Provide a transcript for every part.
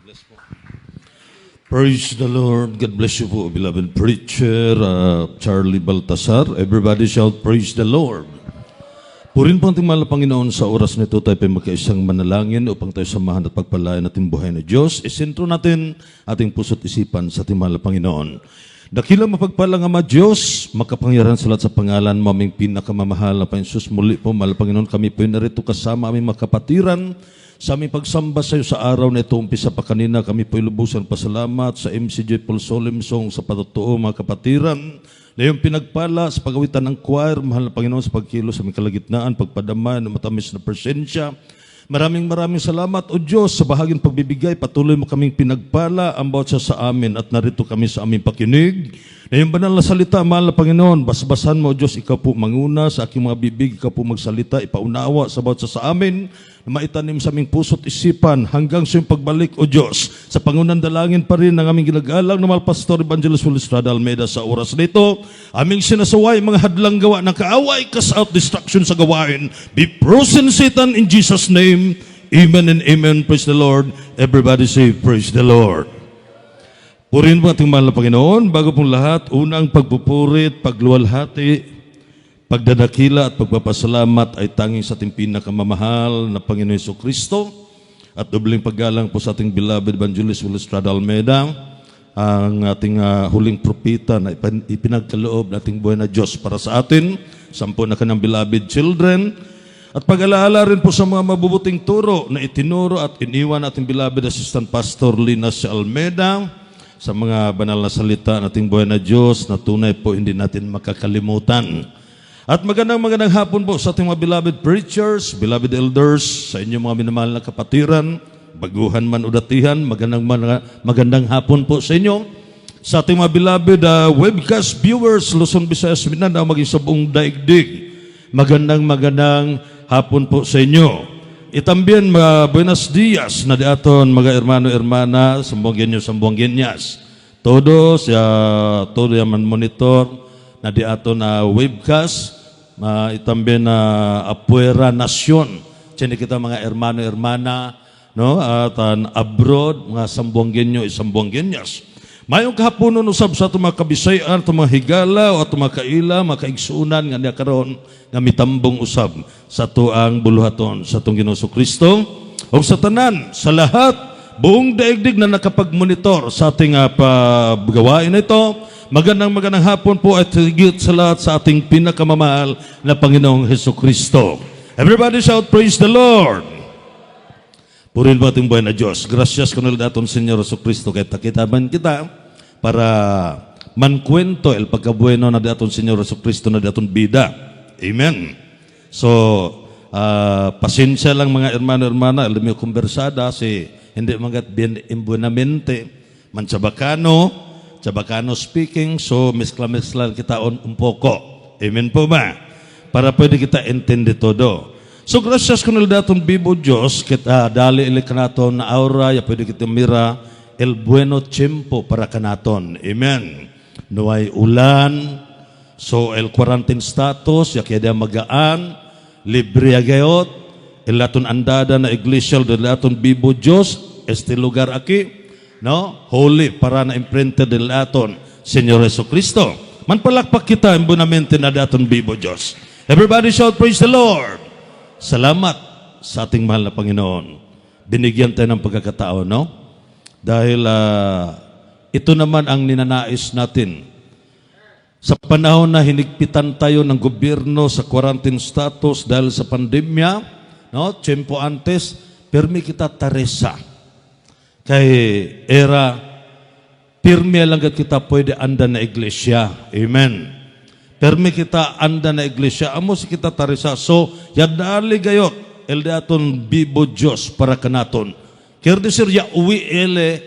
bless po. Praise the Lord. God bless you po, beloved preacher, Charlie Baltasar. Everybody shout, praise the Lord. Purin po ating mahal na Panginoon, sa oras nito tayo pa magkaisang manalangin upang tayo samahan at pagpalain natin buhay na Diyos. Isentro natin ating puso't isipan sa ating mahal na Panginoon. Dakilang mapagpalang Ama Diyos, makapangyarihan sa lahat sa pangalan mo, aming pinakamamahal na Panginoon. Muli po, mahal na Panginoon, kami po narito kasama aming makapatiran sa aming pagsamba sa iyo sa araw na ito. Umpisa pa kanina, kami po ilubusan pasalamat sa MCJ Paul Solemn Song sa patotoo, mga kapatiran, na yung pinagpala sa pagawitan ng choir, mahal na Panginoon, sa pagkilos sa aming kalagitnaan, pagpadama ng matamis na presensya. Maraming salamat, O Diyos, sa bahaging pagbibigay. Patuloy mo kaming pinagpala ang bawat sa amin at narito kami sa aming pakinig. Na yung banal na salita, mahal na Panginoon, basbasan mo, O Diyos, ikaw po manguna sa aking mga bibig, ikaw po magsalita, ipaunawa sa bawat sa amin, na maitanim sa aming puso't isipan hanggang sa iyong pagbalik, O Diyos. Sa pangunan dalangin pa rin ng aming ginagalang na mahal Pastor Evangelist Will Estrada Almeida sa oras nito, aming sinasaway mga hadlang gawa ng kaaway, cast out distraction sa gawain. Be frozen, Satan, in Jesus' name. Amen and amen. Praise the Lord. Everybody say, praise the Lord. Purihin po ating mahal na Panginoon. Bago pong lahat, unang pagpupurit, pagluwalhati, pagdadakila at pagpapasalamat ay tanging sa ating pinakamamahal na Panginoon Jesucristo at dobling paggalang po sa ating beloved Evangelist Will Estrada Almeida, ang ating huling propeta na ipinagkaloob na ating buhay na Diyos para sa atin, 10 na kanang beloved children, at pag-alaala rin po sa mga mabubuting turo na itinuro at iniwan ating beloved Assistant Pastor Linas Almeida sa mga banal na salita ng ating buhay na Diyos na tunay po hindi natin makakalimutan. At magandang hapon po sa ating mga beloved preachers, beloved elders, sa inyong mga minamahal na kapatiran, baguhan man o datihan, magandang hapon po sa inyo. Sa ating mga beloved webcast viewers, Luzon, Visayas, Mindanao, maging sa buong daigdig, magandang hapon po sa inyo. Itambien mga buenos dias na di aton mga hermano-hermana, sambuangenyas. Todos, todo yung monitor na di aton na webcast, itambien na apuera nasyon. Sini kita mga hermano-hermana, no? At abroad, mga sambuangenyas. Mayong kahaponon usab sa itong mga kabisayan, itong mga higala o itong mga kaila, mga kaigsuunan nga niya karon nga mitambong usab sa tuang buluhaton sa itong Ginoo Kristo o sa tanan, sa lahat, buong daigdig na nakapag-monitor sa ating pagawain na ito. Magandang hapon po at higit sa lahat sa ating pinakamamahal na Panginoong Jesucristo. Everybody shout, praise the Lord! Purin po ating buhay na Diyos. Gracias kanil daton Señor Jesucristo kay takitaban kita para mankwento el pagkabueno na daton Señor Jesucristo na daton bida. Amen. So, pasensya lang mga hermano-hermana, alam niyo konversada si hindi magat bien imbuenamente, manchabacano speaking, so mezcla kita un poco. Amen po ba? Para pwede kita entende todo. So, gracias kanil daton bibo Diyos, kita dali ili kanaton na aura, ya pwede kita mira el bueno tiempo para kanaton. Amen. Nuay ulan, so el quarantine status, ya kaya magaan, libre agayot, el daton andada na iglesia, el daton bibo Diyos, este lugar aquí, no? Holy, para na imprinted el daton Señor Jesucristo. Manpalakpak kita imbunamente na daton bibo Diyos. Everybody shout, praise the Lord! Salamat sa ating mahal na Panginoon. Binigyan tayo ng pagkakataon, no? Dahil ito naman ang ninanais natin. Sa panahon na hinigpitan tayo ng gobyerno sa quarantine status dahil sa pandemya, no? Tiempo antes, pirmi kita taresa. Kay era, pirmi lang kita pwede anda na iglesia. Amen. Permi kita anda na iglesia, amo si kita tarisa. So, yadali gayot, el de aton bibo Diyos para kanaton. Kaya sir, ya uwi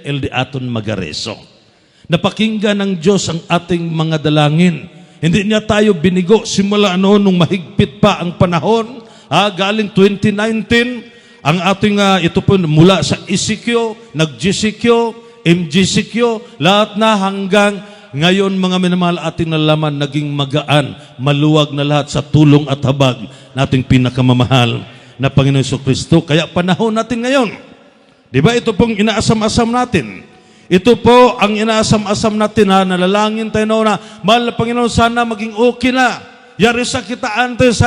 el de aton magareso. Napakinggan ng Diyos ang ating mga dalangin. Hindi niya tayo binigo simula noon nung mahigpit pa ang panahon. Galing 2019, ang ating, ito po mula sa ECQ, nag-GCQ, MGCQ, lahat na hanggang ngayon mga minamahal ating nalaman, naging magaan, maluwag na lahat sa tulong at habag nating pinakamamahal na Panginoon Jesucristo. Kaya panahon natin ngayon, Di ba ito pong inaasam-asam natin? Ito po ang inaasam-asam natin ha, nalalangin tayo na mahal na Panginoon, sana maging okay na. Yari sa kita antes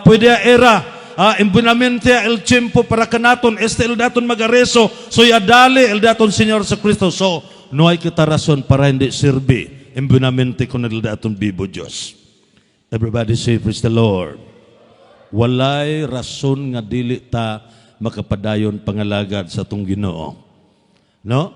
pwede era, imbunamente el tiempo para kanaton, el daton magareso, so yadali el daton Señor sa Kristo. So, no hay kita rason para hindi sirbi, imbunamente con el daton bibo Diyos. Everybody say, praise the Lord. Walay rason nga dili ta makapadayon pangalagad sa itong Ginoo. No?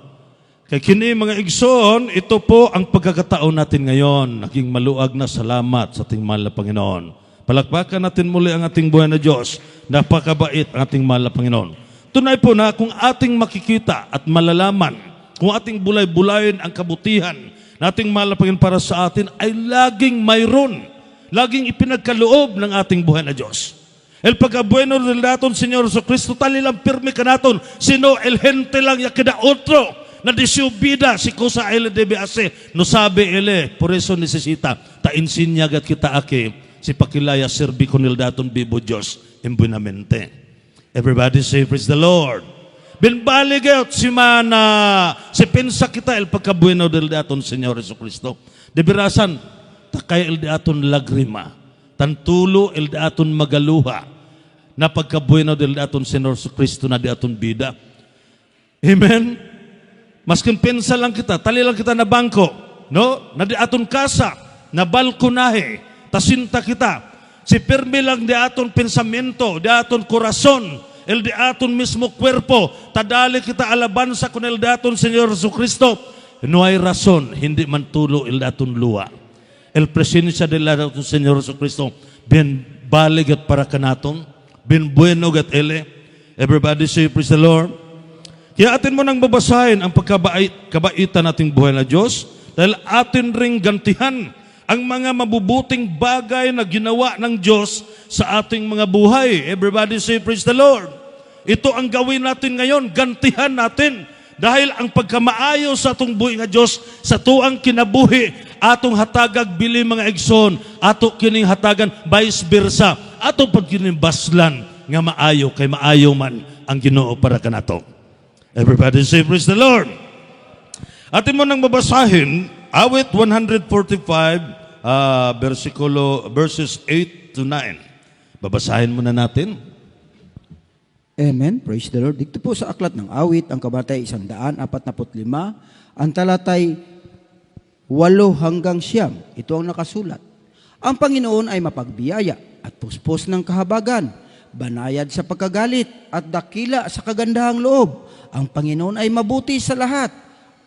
Kaya kini mga igsoon, ito po ang pagkakataon natin ngayon. Naging maluag na salamat sa ating mahal na Panginoon. Palakpakan natin muli ang ating buhay na Diyos. Napakabait ang ating mahal na Panginoon. Tunay po na kung ating makikita at malalaman, kung ating bulay-bulayin ang kabutihan na ating mahal na Panginoon para sa atin, ay laging mayroon. Laging ipinagkaloob ng ating buhay na Diyos. El pagkabueno del daton Señor Jesucristo, tali lang pirmi ka naton, sino el gente lang ya kada otro, na disiubida si cosa ele debe hacer, no sabe ele, por eso necesita, ta insinyagat kita aki, si pakilaya serbi con el daton bibo Diyos, imbuenamente. Everybody say, praise the Lord. Binbaligayot si mana, si pensa kita el pagkabueno del daton Señor Jesucristo. Debirasan, takay el daton lagrima. Tantulo el daton magaluha na pagkabueno del daton Señor Jesucristo na daton bida. Amen? Maskin pensa lang kita, tali lang kita na bangko, no? Na daton kasa, na balkonahe, tasinta kita. Si permi lang daton pensamento, daton korason, el daton mismo cuerpo, tadali kita alabansa con el daton Señor Jesucristo. No hay razón, hindi man tulo el daton luwa. El presencia del daton Señor Jesucristo, bien baligat para kanaton, bien bueno gat ele. Everybody say, praise the Lord. Kaya atin mo nang babasahin ang kabaitan nating buhay na Diyos, dahil atin ring gantihan ang mga mabubuting bagay na ginawa ng Diyos sa ating mga buhay. Everybody say, praise the Lord. Ito ang gawin natin ngayon, gantihan natin. Dahil ang pagkamaayo sa atong buhi nga Diyos, sa tuang kinabuhi, atong hatagag bili mga igsoon, ato kining hatagan vice versa, ato pag kining baslan, nga maayo kay maayo man ang Ginoo para kanato. Everybody say, praise the Lord. Atin mo nang babasahin, awit 145, verses 8 to 9. Babasahin muna natin. Amen. Praise the Lord. Dito po sa aklat ng awit, ang kabatay 145, ang talatay 8 hanggang 9. Ito ang nakasulat. Ang Panginoon ay mapagbiyaya at puspos ng kahabagan, banayad sa pagkagalit at dakila sa kagandahang loob. Ang Panginoon ay mabuti sa lahat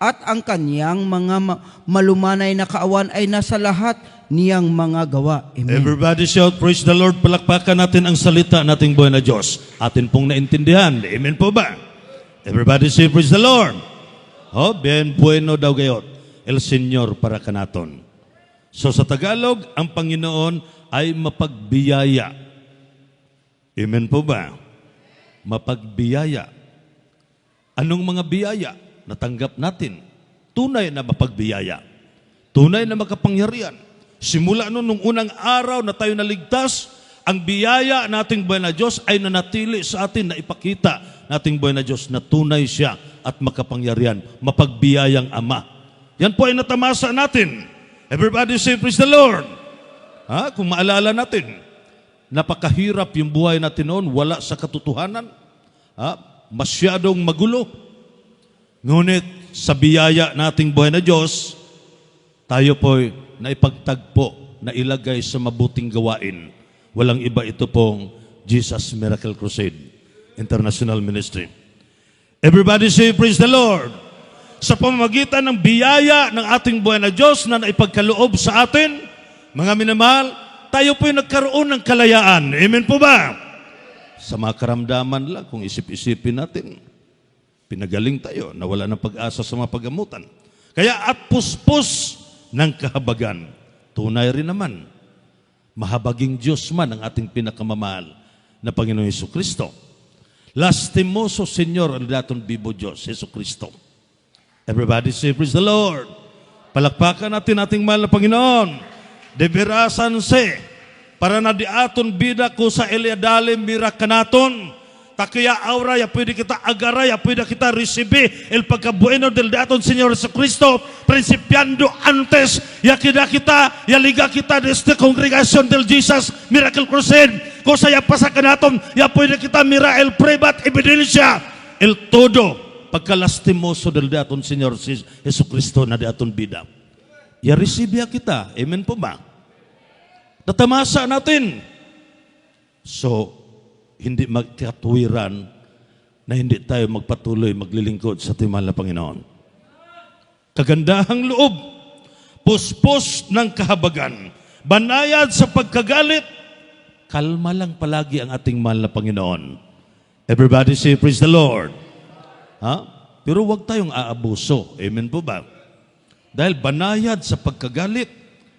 at ang kanyang mga malumanay na kaawan ay nasa lahat niyang mga gawa. Amen. Everybody shout, praise the Lord. Palakpakan natin ang salita nating buhay na Diyos. Atin pong naintindihan. Amen po ba? Everybody say, praise the Lord. Oh, bien bueno daw gayot. El Señor para kanaton. So sa Tagalog, ang Panginoon ay mapagbiyaya. Amen po ba? Mapagbiyaya. Anong mga biyaya natanggap natin? Tunay na mapagbiyaya. Tunay na makapangyarihan. Simula nung unang araw na tayo naligtas, ang biyaya nating buhay na Diyos ay nanatili sa atin na ipakita nating buhay na Diyos na tunay siya at makapangyarihan, mapagbiyayang Ama. Yan po ay natamasa natin. Everybody say, praise the Lord. Kung maalala natin, napakahirap yung buhay natin noon, wala sa katotohanan. Masyadong magulo. Ngunit sa biyaya nating buhay na Diyos, tayo po'y naipagtagpo na ilagay sa mabuting gawain. Walang iba, ito pong Jesus Miracle Crusade International Ministry. Everybody say, praise the Lord. Sa pamamagitan ng biyaya ng ating buhay na Diyos na naipagkaloob sa atin, mga minamahal, tayo po'y nagkaroon ng kalayaan. Amen po ba? Sa mga karamdaman lang, kung isip-isipin natin, pinagaling tayo, nawala ng pag-asa sa mga pagamutan. Kaya at puspos ng kahabagan. Tunay rin naman, mahabaging Diyos man ang ating pinakamamahal na Panginoon Jesucristo. Lastimoso Señor ang daton bibo Diyos, Jesucristo. Everybody say, praise the Lord. Palakpakan natin ating mahal na Panginoon. Deberasan se, para na di aton bida ko sa Eliadalim mirakanaton, takiya aura, ya pwede kita agara, ya pwede kita recibe el pagkabueno del daton Señor Jesucristo, principiando antes, ya kita, ya liga kita de esta congregación del Jesus Miracle Crusade, cosa ya pasa naton, ya pwede kita mira el pruebat evidencia, el todo, pagkalastimoso del daton Señor Jesucristo na daton bida. Ya receive ya kita, amen po ba? Natamasa natin. So, hindi magkatuwiran na hindi tayo magpatuloy maglilingkod sa ating mahal na Panginoon. Kagandahang loob, puspos ng kahabagan, banayad sa pagkagalit, kalma lang palagi ang ating mahal na Panginoon. Everybody say, praise the Lord. Ha? Pero huwag tayong aabuso. Amen po ba? Dahil banayad sa pagkagalit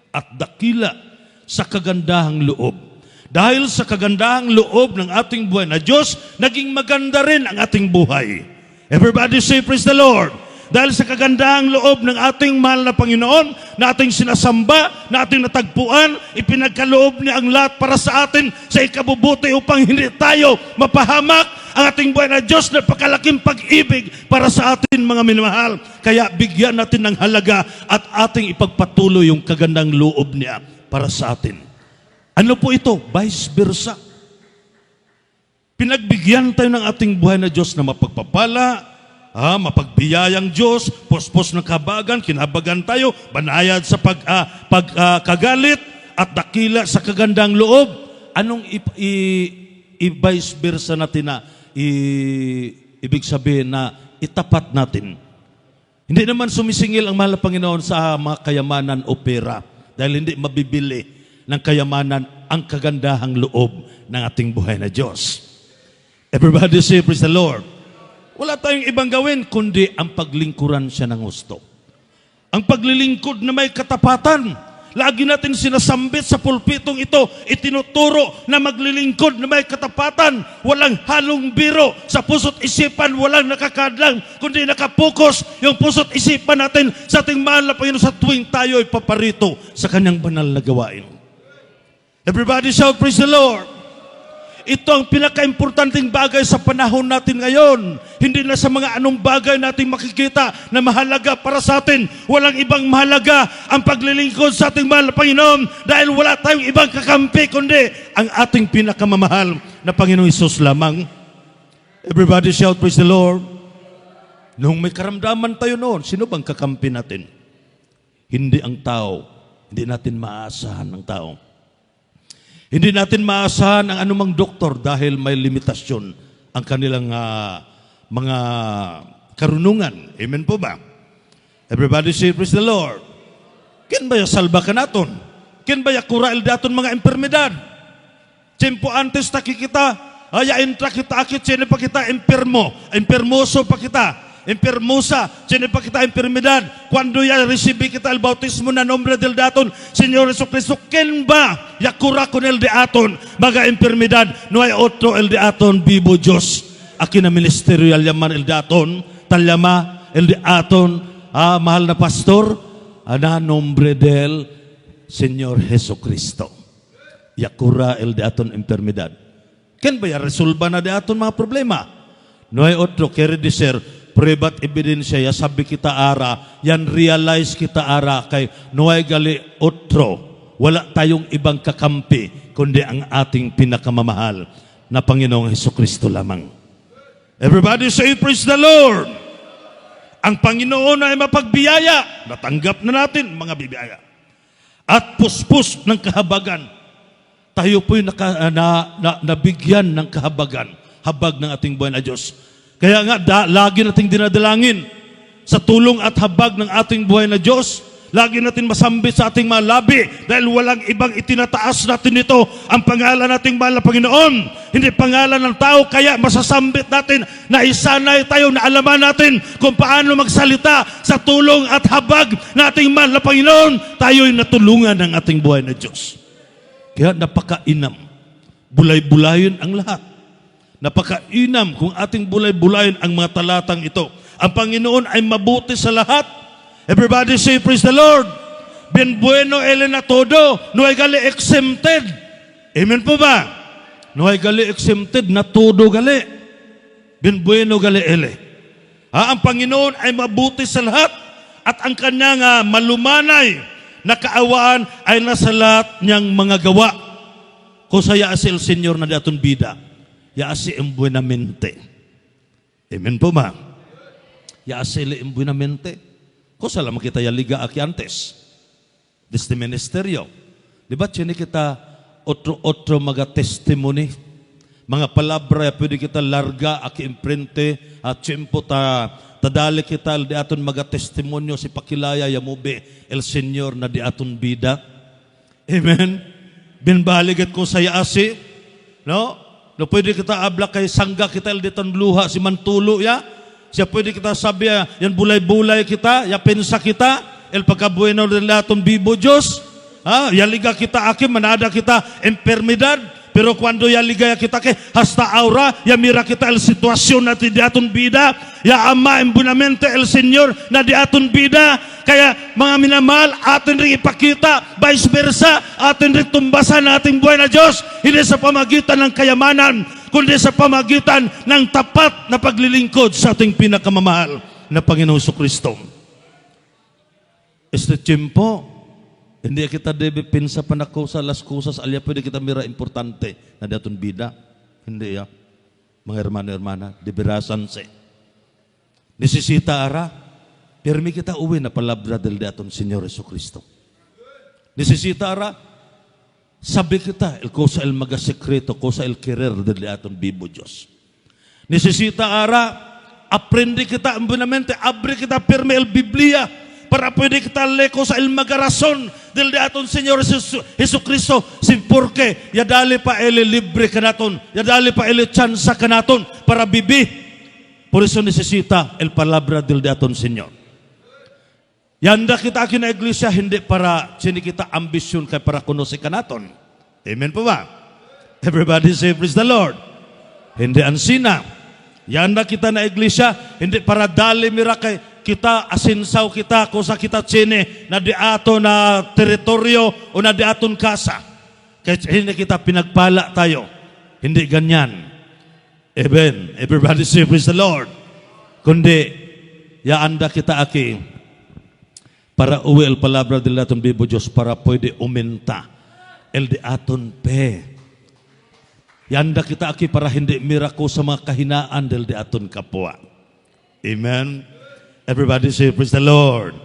at dakila sa kagandahang loob. Dahil sa kagandahang loob ng ating buhay na Diyos, naging maganda rin ang ating buhay. Everybody say, praise the Lord. Dahil sa kagandahang loob ng ating mahal na Panginoon, na ating sinasamba, na ating natagpuan, ipinagkaloob niya ang lahat para sa atin sa ikabubuti upang hindi tayo mapahamak ang ating buhay na Diyos na pakalaking pag-ibig para sa atin mga minamahal. Kaya bigyan natin ng halaga at ating ipagpatuloy yung kagandang loob niya para sa atin. Ano po ito? Vice versa. Pinagbigyan tayo ng ating buhay na Diyos na mapagpapala, mapagbiyayang Diyos, pospos ng kabagan, kinabagan tayo, banayad sa pagkagalit at dakila sa kagandang loob. Anong i-vice versa natin na ibig sabihin na itapat natin? Hindi naman sumisingil ang mahal na Panginoon sa mga kayamanan o pera dahil hindi mabibili ng kayamanan ang kagandahang loob ng ating buhay na Diyos. Everybody say, praise the Lord. Wala tayong ibang gawin kundi ang paglingkuran siya ng gusto. Ang paglilingkod na may katapatan. Lagi natin sinasambit sa pulpitong ito, itinuturo na maglilingkod na may katapatan. Walang halong biro sa puso't isipan, walang nakakadlang, kundi nakapokus yung puso't isipan natin sa ating mahal na Panginoon sa tuwing tayo ay paparito sa kanyang banal na gawain. Everybody shout, praise the Lord. Ito ang pinaka-importanting bagay sa panahon natin ngayon. Hindi na sa mga anong bagay nating makikita na mahalaga para sa atin. Walang ibang mahalaga ang paglilingkod sa ating mahal na Panginoon dahil wala tayong ibang kakampi kundi ang ating pinakamamahal na Panginoong Hesus lamang. Everybody shout, praise the Lord. Nung may karamdaman tayo noon, sino bang kakampi natin? Hindi ang tao. Hindi natin maaasahan ng tao. Hindi natin maasahan ang anumang doktor dahil may limitasyon ang kanilang mga karunungan. Amen po ba? Everybody say, praise the Lord. Ken ba ya salba ka naton? Ken ba ya kurail daton mga empermedad? Tiempo antes takikita, ayain kita akit, sino pa kita enfermoso pa kita. Enfermosa, sino pa kita enfermedad. Cuando ya recibí kita el bautismo na nombre del daton Señor Jesucristo, ken ba ya cura con el de aton mga enfermedad, no hay otro el de aton vivo Dios. Aquí na ministerio yaman el de aton, talyama el de aton, mahal na pastor, na nombre del Señor Jesucristo. Ya cura el de aton enfermedad. Ken ba ya resolba na de aton mga problema? No hay otro quiere decir prueba't ebidensya, ya sabi kita ara, yan realize kita ara, kay nuay gali otro, wala tayong ibang kakampi, kundi ang ating pinakamamahal na Panginoong Hesukristo lamang. Everybody say, praise the Lord! Ang Panginoon ay mapagbiyaya, natanggap na natin mga bibiyaya. At puspos ng kahabagan, tayo po'y nabigyan ng kahabagan, habag ng ating buhay na Diyos. Kaya nga, lagi nating dinadalangin sa tulong at habag ng ating buhay na Diyos. Lagi natin masambit sa ating mga labi dahil walang ibang itinataas natin ito. Ang pangalan nating mahal na Panginoon, hindi pangalan ng tao. Kaya masasambit natin na isanay tayo na alaman natin kung paano magsalita sa tulong at habag ng ating mahal na Panginoon. Tayo'y natulungan ng ating buhay na Diyos. Kaya napakainam. Bulay-bulayin ang lahat. Napakainam kung ating bulay-bulayin ang mga talatang ito. Ang Panginoon ay mabuti sa lahat. Everybody say, praise the Lord. Bien bueno Él en todo. No hay gali exempted. Amen po ba? No hay gali exempted na todo gali. bin bueno galeele. Ang Panginoon ay mabuti sa lahat at ang kanyang malumanay na kaawaan ay nasa lahat niyang mga gawa. Kusa yaasi el Senyor na daton bida, yaasi en buenamente. Amen po ma? Yaasi el en buenamente. Kusa lang kita yaliga aki antes. Desde ministerio. Diba chini kita otro mga testimony, mga palabra pwede kita larga aki imprente at tiyempo tadali kita di aton mga testimonyo si pakilaya yamubi el Senyor na di aton bida. Amen. Binbaligat ko sa yaasi, no? No pwede kita abla kay sangga kita el diton luha si mantulo ya. Siya pwede kita sabi yan bulay-bulay kita, ya pensa kita el pagkabueno del aton bibo Dios. Yaliga kita aki manada kita enfermedad. Pero cuando ya ligaya kita ke hasta aura, ya mira kita el sitwasyon natin di aton bida, ya ama embunamente el Senyor na di aton bida, kaya mga minamahal, atin rin ipakita, vice versa, atin rin tumbasan ating buhay na Diyos, hindi sa pamagitan ng kayamanan, kundi sa pamagitan ng tapat na paglilingkod sa ating pinakamamahal na Panginoong Kristo. Este tiempo, hindi kita debe pinsa panako sa las cosas alya pwede kita mira importante na daton bida. Hindi ya. Mga hermano-hermana, deberasan se. Necesita ara, permi kita uwi na palabra del daton Señor Jesucristo. Necesita ara, sabi kita, el cosa el maga sekreto, cosa el querer del daton bibo Diyos. Necesita ara, aprende kita ambunamente, abre kita permi el Biblia, para pwede kita leko sa ilmagarason del daton Señor Jesucristo sin porque yadali pa ele libre kanaton, yadali pa ele tsansa kanaton para bibi. Por eso necesita el palabra del daton Señor. Yanda kita akin na iglesia hindi para sini kita ambisyon kay para kunosi kanaton. Amen po ba? Everybody say praise the Lord. Hindi ansina. Yanda kita na iglesia hindi para dali mira kay kita asinsaw kita kusa kita tsine na di ato na teritoryo o na di aton kasa. Kaya hindi kita pinagpala tayo. Hindi ganyan. Amen. Everybody say praise the Lord. Kundi, yaanda kita aki para uwi el palabra del aton bibo Diyos para pwede umenta el di aton pe. Yanda kita aki para hindi mirako sa mga kahinaan del di aton kapwa. Amen. Everybody say, praise the Lord.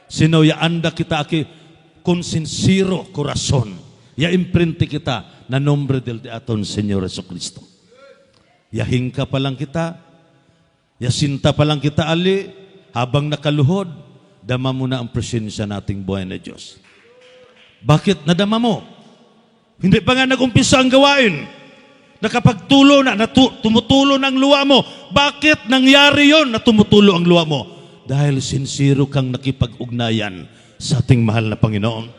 Sino ya anda kita aki con sincero corazón. Ya imprinte kita na nombre del aton Señor Jesucristo. Ya hingka pa lang kita, ya sinta pa lang kita ali, habang nakaluhod, dama mo na ang presensya nating buhay na Diyos. Bakit nadama mo? Hindi pa nga nag-umpisa ang gawain. Nakapagtulo na, tumutulo ng luwa mo. Bakit nangyari yon na tumutulo ang luwa mo? Dahil sincero kang nakipag-ugnayan sa ating mahal na Panginoon.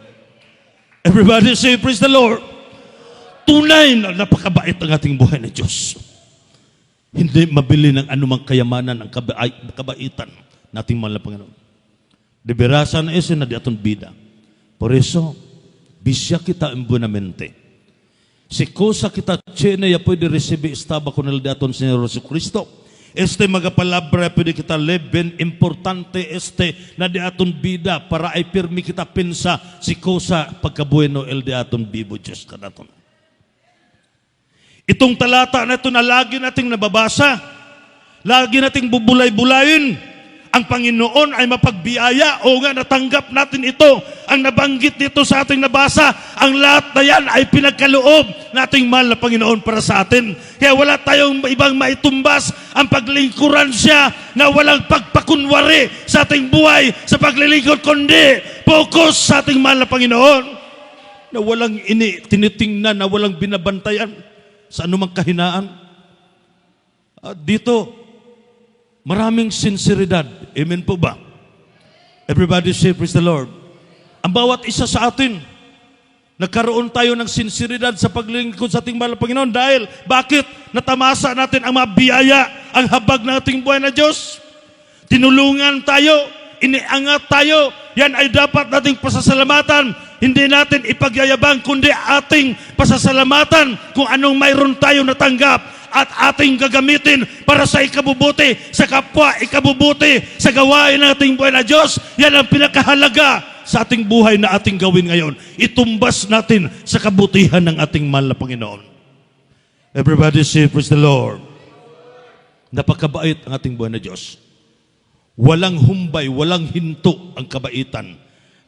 Everybody say, praise the Lord. Tunay na napakabait ang ating buhay na Diyos. Hindi mabili ng anumang kayamanan ang kabaitan na ating mahal na Panginoon. Liberasan na isi na di aton bida. Por eso, bisya kita imbunamente. Si cosa kita tiene ya pwede recibir estaba con el daton Señor Jesucristo. Este mga palabra pwede kita leben importante na di aton bida para ay pirmi kita pensa si cosa pagkabueno el di aton bibo Diyos kanaton. Itong talata na ito na lagi nating nababasa, lagi nating bubulay-bulayin. Ang Panginoon ay mapagbiyaya o nga natanggap natin ito. Ang nabanggit dito sa ating nabasa, ang lahat na yan ay pinagkaloob nating mahal na Panginoon para sa atin. Kaya wala tayong ibang maitumbas ang paglingkuran siya na walang pagpakunwari sa ating buhay sa paglilingkod, kundi focus sa ating mahal na Panginoon na walang tinitingnan, na walang binabantayan sa anumang kahinaan. Dito, maraming sinseridad. Amen po ba? Everybody say, praise the Lord. Ang bawat isa sa atin, nagkaroon tayo ng sinseridad sa paglingkod sa ating mahal na Panginoon. Dahil, bakit? Natamasa natin ang mga biyaya, ang habag ng ating buhay na Diyos. Tinulungan tayo, iniangat tayo. Yan ay dapat nating pasasalamatan. Hindi natin ipagyayabang, kundi ating pasasalamatan kung anong mayroon tayo natanggap. at ating gagamitin para sa ikabubuti, sa kapwa, ikabubuti, sa gawain ng ating buhay na Diyos. Yan ang pinakahalaga sa ating buhay na ating gawin ngayon. Itumbas natin sa kabutihan ng ating mahal na Panginoon. Everybody say, praise the Lord. Napakabait ang ating buhay na Diyos. Walang humbay, walang hinto ang kabaitan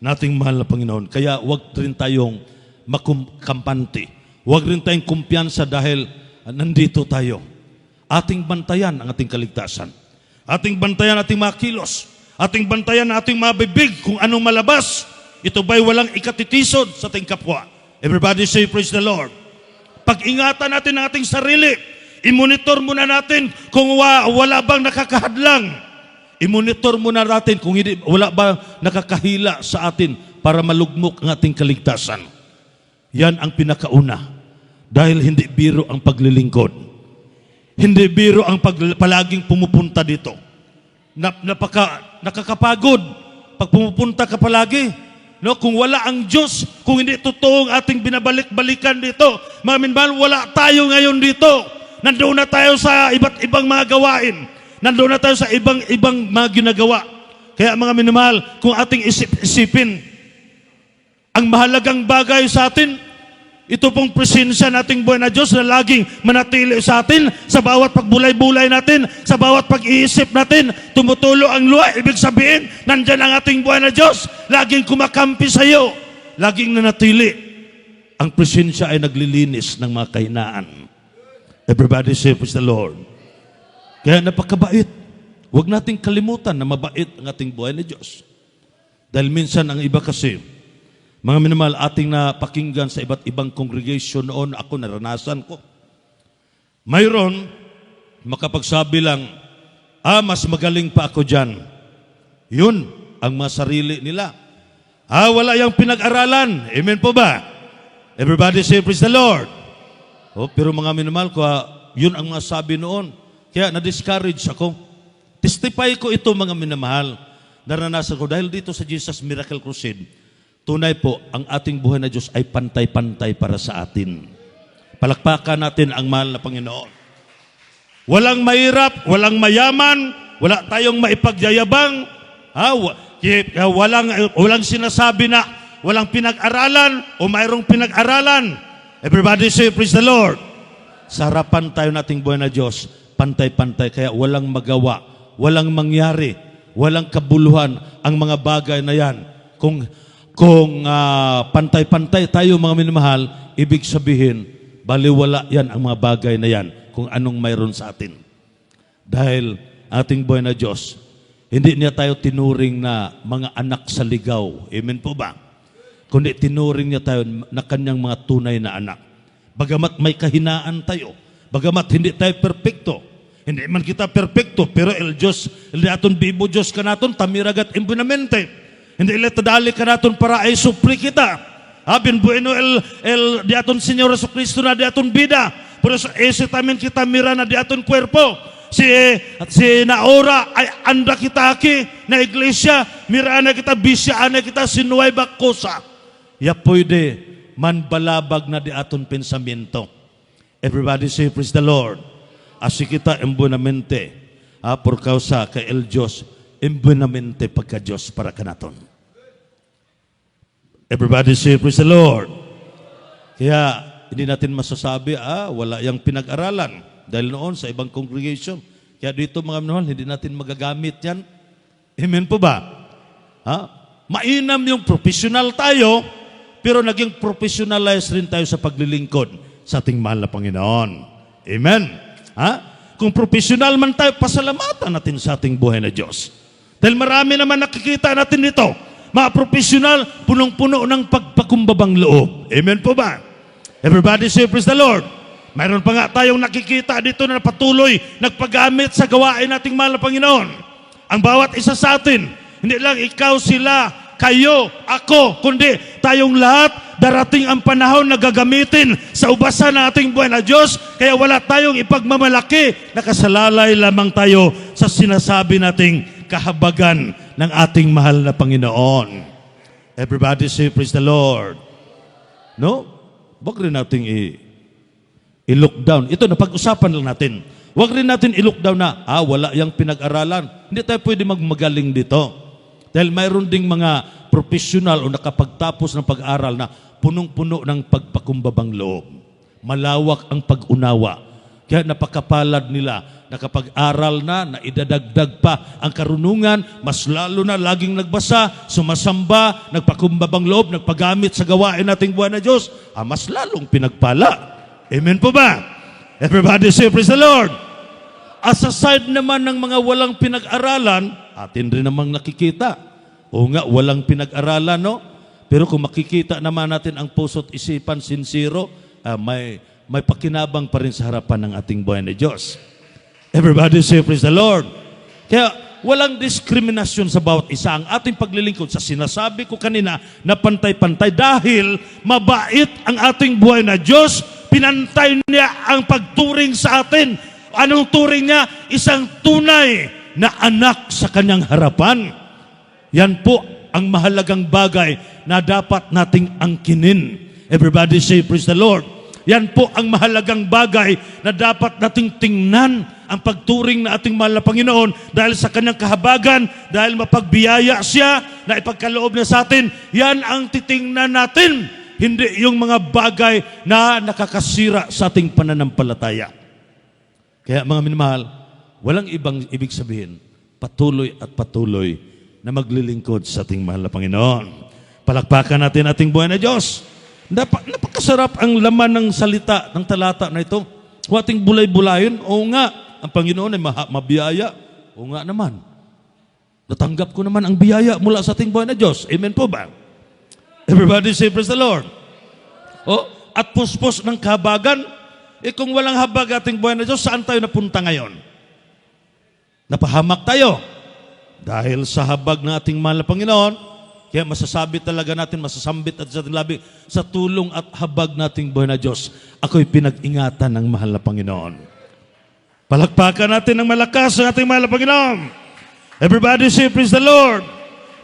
nating mahal na Panginoon. Kaya wag rin tayong makumpante. Huwag rin tayong kumpiyansa dahil nandito tayo. Ating bantayan ang ating kaligtasan. Ating bantayan ating mga kilos. Ating bantayan ating mga bibig kung anong malabas. Ito ba'y walang ikatitisod sa ating kapwa? Everybody say, praise the Lord. Pag-ingatan natin ang ating sarili. I-monitor muna natin kung wala bang nakakahadlang. I-monitor muna natin kung wala bang nakakahila sa atin para malugmok ang ating kaligtasan. Yan ang pinakauna. Dahil hindi biro ang paglilingkod. Hindi biro ang palaging pumupunta dito. Nakakapagod pag pumupunta ka palagi. No, kung wala ang Diyos, kung hindi totoo ang ating binabalik-balikan dito, mga minmahal, wala tayo ngayon dito. Nandoon na tayo sa iba't ibang mga gawain. Nandoon na tayo sa ibang mga ginagawa. Kaya mga minmahal, kung ating isipin, ang mahalagang bagay sa atin, ito pong presensya nating buhay na Diyos na laging manatili sa atin, sa bawat pagbulay-bulay natin, sa bawat pag-iisip natin, tumutulo ang luha. Ibig sabihin, nandyan ang ating buhay na Diyos, laging kumakampi sa iyo, laging nanatili. Ang presensya ay naglilinis ng mga kahinaan. Everybody say, praise the Lord. Kaya napakabait. Huwag nating kalimutan na mabait ang ating buhay na Diyos. Dahil minsan ang iba kasi, mga minamahal, ating napakinggan sa iba't ibang congregation noon, ako naranasan ko. Mayroon, makapagsabi lang, mas magaling pa ako dyan. Yun, ang mga sarili nila. Wala yung pinag-aralan. Amen po ba? Everybody say, praise the Lord. Pero mga minamahal ko, yun ang mga sabi noon. Kaya na-discourage ako. Testify ko ito, mga minamahal. Naranasan ko dahil dito sa Jesus Miracle Crusade. Tunay po, ang ating buhay na Diyos ay pantay-pantay para sa atin. Palakpakan natin ang mahal na Panginoon. Walang mahirap, walang mayaman, wala tayong maipagyayabang, walang sinasabi na walang pinag-aralan o mayroong pinag-aralan. Everybody say, praise the Lord. Sa harapan tayo nating buhay na Diyos, pantay-pantay, kaya walang magawa, walang mangyari, walang kabuluhan ang mga bagay na yan. Kung pantay-pantay tayo, mga minamahal, ibig sabihin, baliwala yan ang mga bagay na yan kung anong mayroon sa atin. Dahil ating buhay na Diyos, hindi niya tayo tinuring na mga anak sa ligaw. Amen po ba? Kundi tinuring niya tayo na kanyang mga tunay na anak. Bagamat may kahinaan tayo, bagamat hindi tayo perfecto, hindi man kita perfecto, pero el aton bibo Diyos ka naton, tamiragat impunamente. Hindi ila tadali ka naton para ay supli kita. Bin bueno di aton Señor Jesucristo na di aton bida. Pero sa ese tamin kita mira na di aton kuerpo. Si naora ay anda kita aki na iglesia. Mira na kita bisya na kita sinuay bakosa. Ya pwede man balabag na di aton pensamiento. Everybody say praise the Lord. Asi kita embunamente. Por causa kay el Diyos. Embunamente pagka Diyos para kanaton. Everybody say, praise the Lord. Kaya, hindi natin masasabi, wala yung pinag-aralan. Dahil noon, sa ibang congregation. Kaya dito, mga minamahal, hindi natin magagamit yan. Amen po ba? Mainam yung professional tayo, pero naging professionalize rin tayo sa paglilingkod sa ating mahal na Panginoon. Amen? Kung professional man tayo, pasalamatan natin sa ating buhay na Diyos. Dahil marami naman nakikita natin dito. Mga profesional, punong-puno ng pagpakumbabang loob. Amen po ba? Everybody say, praise the Lord. Mayroon pa nga tayong nakikita dito na patuloy nagpagamit sa gawain nating mahal na Panginoon. Ang bawat isa sa atin, hindi lang ikaw, sila, kayo, ako, kundi tayong lahat, darating ang panahon na gagamitin sa ubasan ng ating buhay na Diyos, kaya wala tayong ipagmamalaki, nakasalalay lamang tayo sa sinasabi nating kahabagan ng ating mahal na Panginoon. Everybody say, praise the Lord. No? Wag rin nating I-look down. Ito, napag-usapan lang natin. Huwag rin natin i-look down na, wala yung pinag-aralan. Hindi tayo pwede magmagaling dito. Dahil mayroon ding mga professional o nakapagtapos ng pag-aral na punong-puno ng pagpakumbabang loob. Malawak ang pag-unawa. Kaya napakapalad nila, nakapag-aral na idadagdag pa ang karunungan, mas lalo na laging nagbasa, sumasamba, nagpakumbabang loob, nagpagamit sa gawain nating buhay na Diyos, mas lalong pinagpala. Amen po ba? Everybody say, praise the Lord. As aside naman ng mga walang pinag-aralan, atin rin namang nakikita. O nga, walang pinag-aralan, no? Pero kung makikita naman natin ang puso't isipan sincero, may pakinabang pa rin sa harapan ng ating buhay na Diyos. Everybody say, praise the Lord. Kaya walang diskriminasyon sa bawat isa. Ang ating paglilingkod sa sinasabi ko kanina na pantay-pantay dahil mabait ang ating buhay na Diyos, pinantay niya ang pagturing sa atin. Anong turing niya? Isang tunay na anak sa kanyang harapan. Yan po ang mahalagang bagay na dapat nating angkinin. Everybody say, praise the Lord. Yan po ang mahalagang bagay na dapat nating tingnan ang pagturing na ating mahal na Panginoon dahil sa kanyang kahabagan, dahil mapagbiyaya siya na ipagkaloob niya sa atin. Yan ang titingnan natin, hindi yung mga bagay na nakakasira sa ating pananampalataya. Kaya mga minamahal, walang ibang ibig sabihin, patuloy at patuloy na maglilingkod sa ating mahal na Panginoon. Palakpakan natin ating buhay na Diyos. Napakasarap ang laman ng salita ng talata na ito. Kung ating bulay-bulayin, oo nga, ang Panginoon ay mabiyaya. Oo nga naman. Natanggap ko naman ang biyaya mula sa ating buhay na Diyos. Amen po ba? Everybody say, praise the Lord. At puspos ng kahabagan, kung walang habag ating buhay na Diyos, saan tayo napunta ngayon? Napahamak tayo. Dahil sa habag ng ating mahal na Panginoon, kaya masasabi talaga natin, masasambit at sa ating labi, sa tulong at habag nating buhay na Diyos, ako'y pinag-ingatan ng mahal na Panginoon. Palakpakan natin ng malakas ang ating mahal na Panginoon. Everybody say, praise the Lord.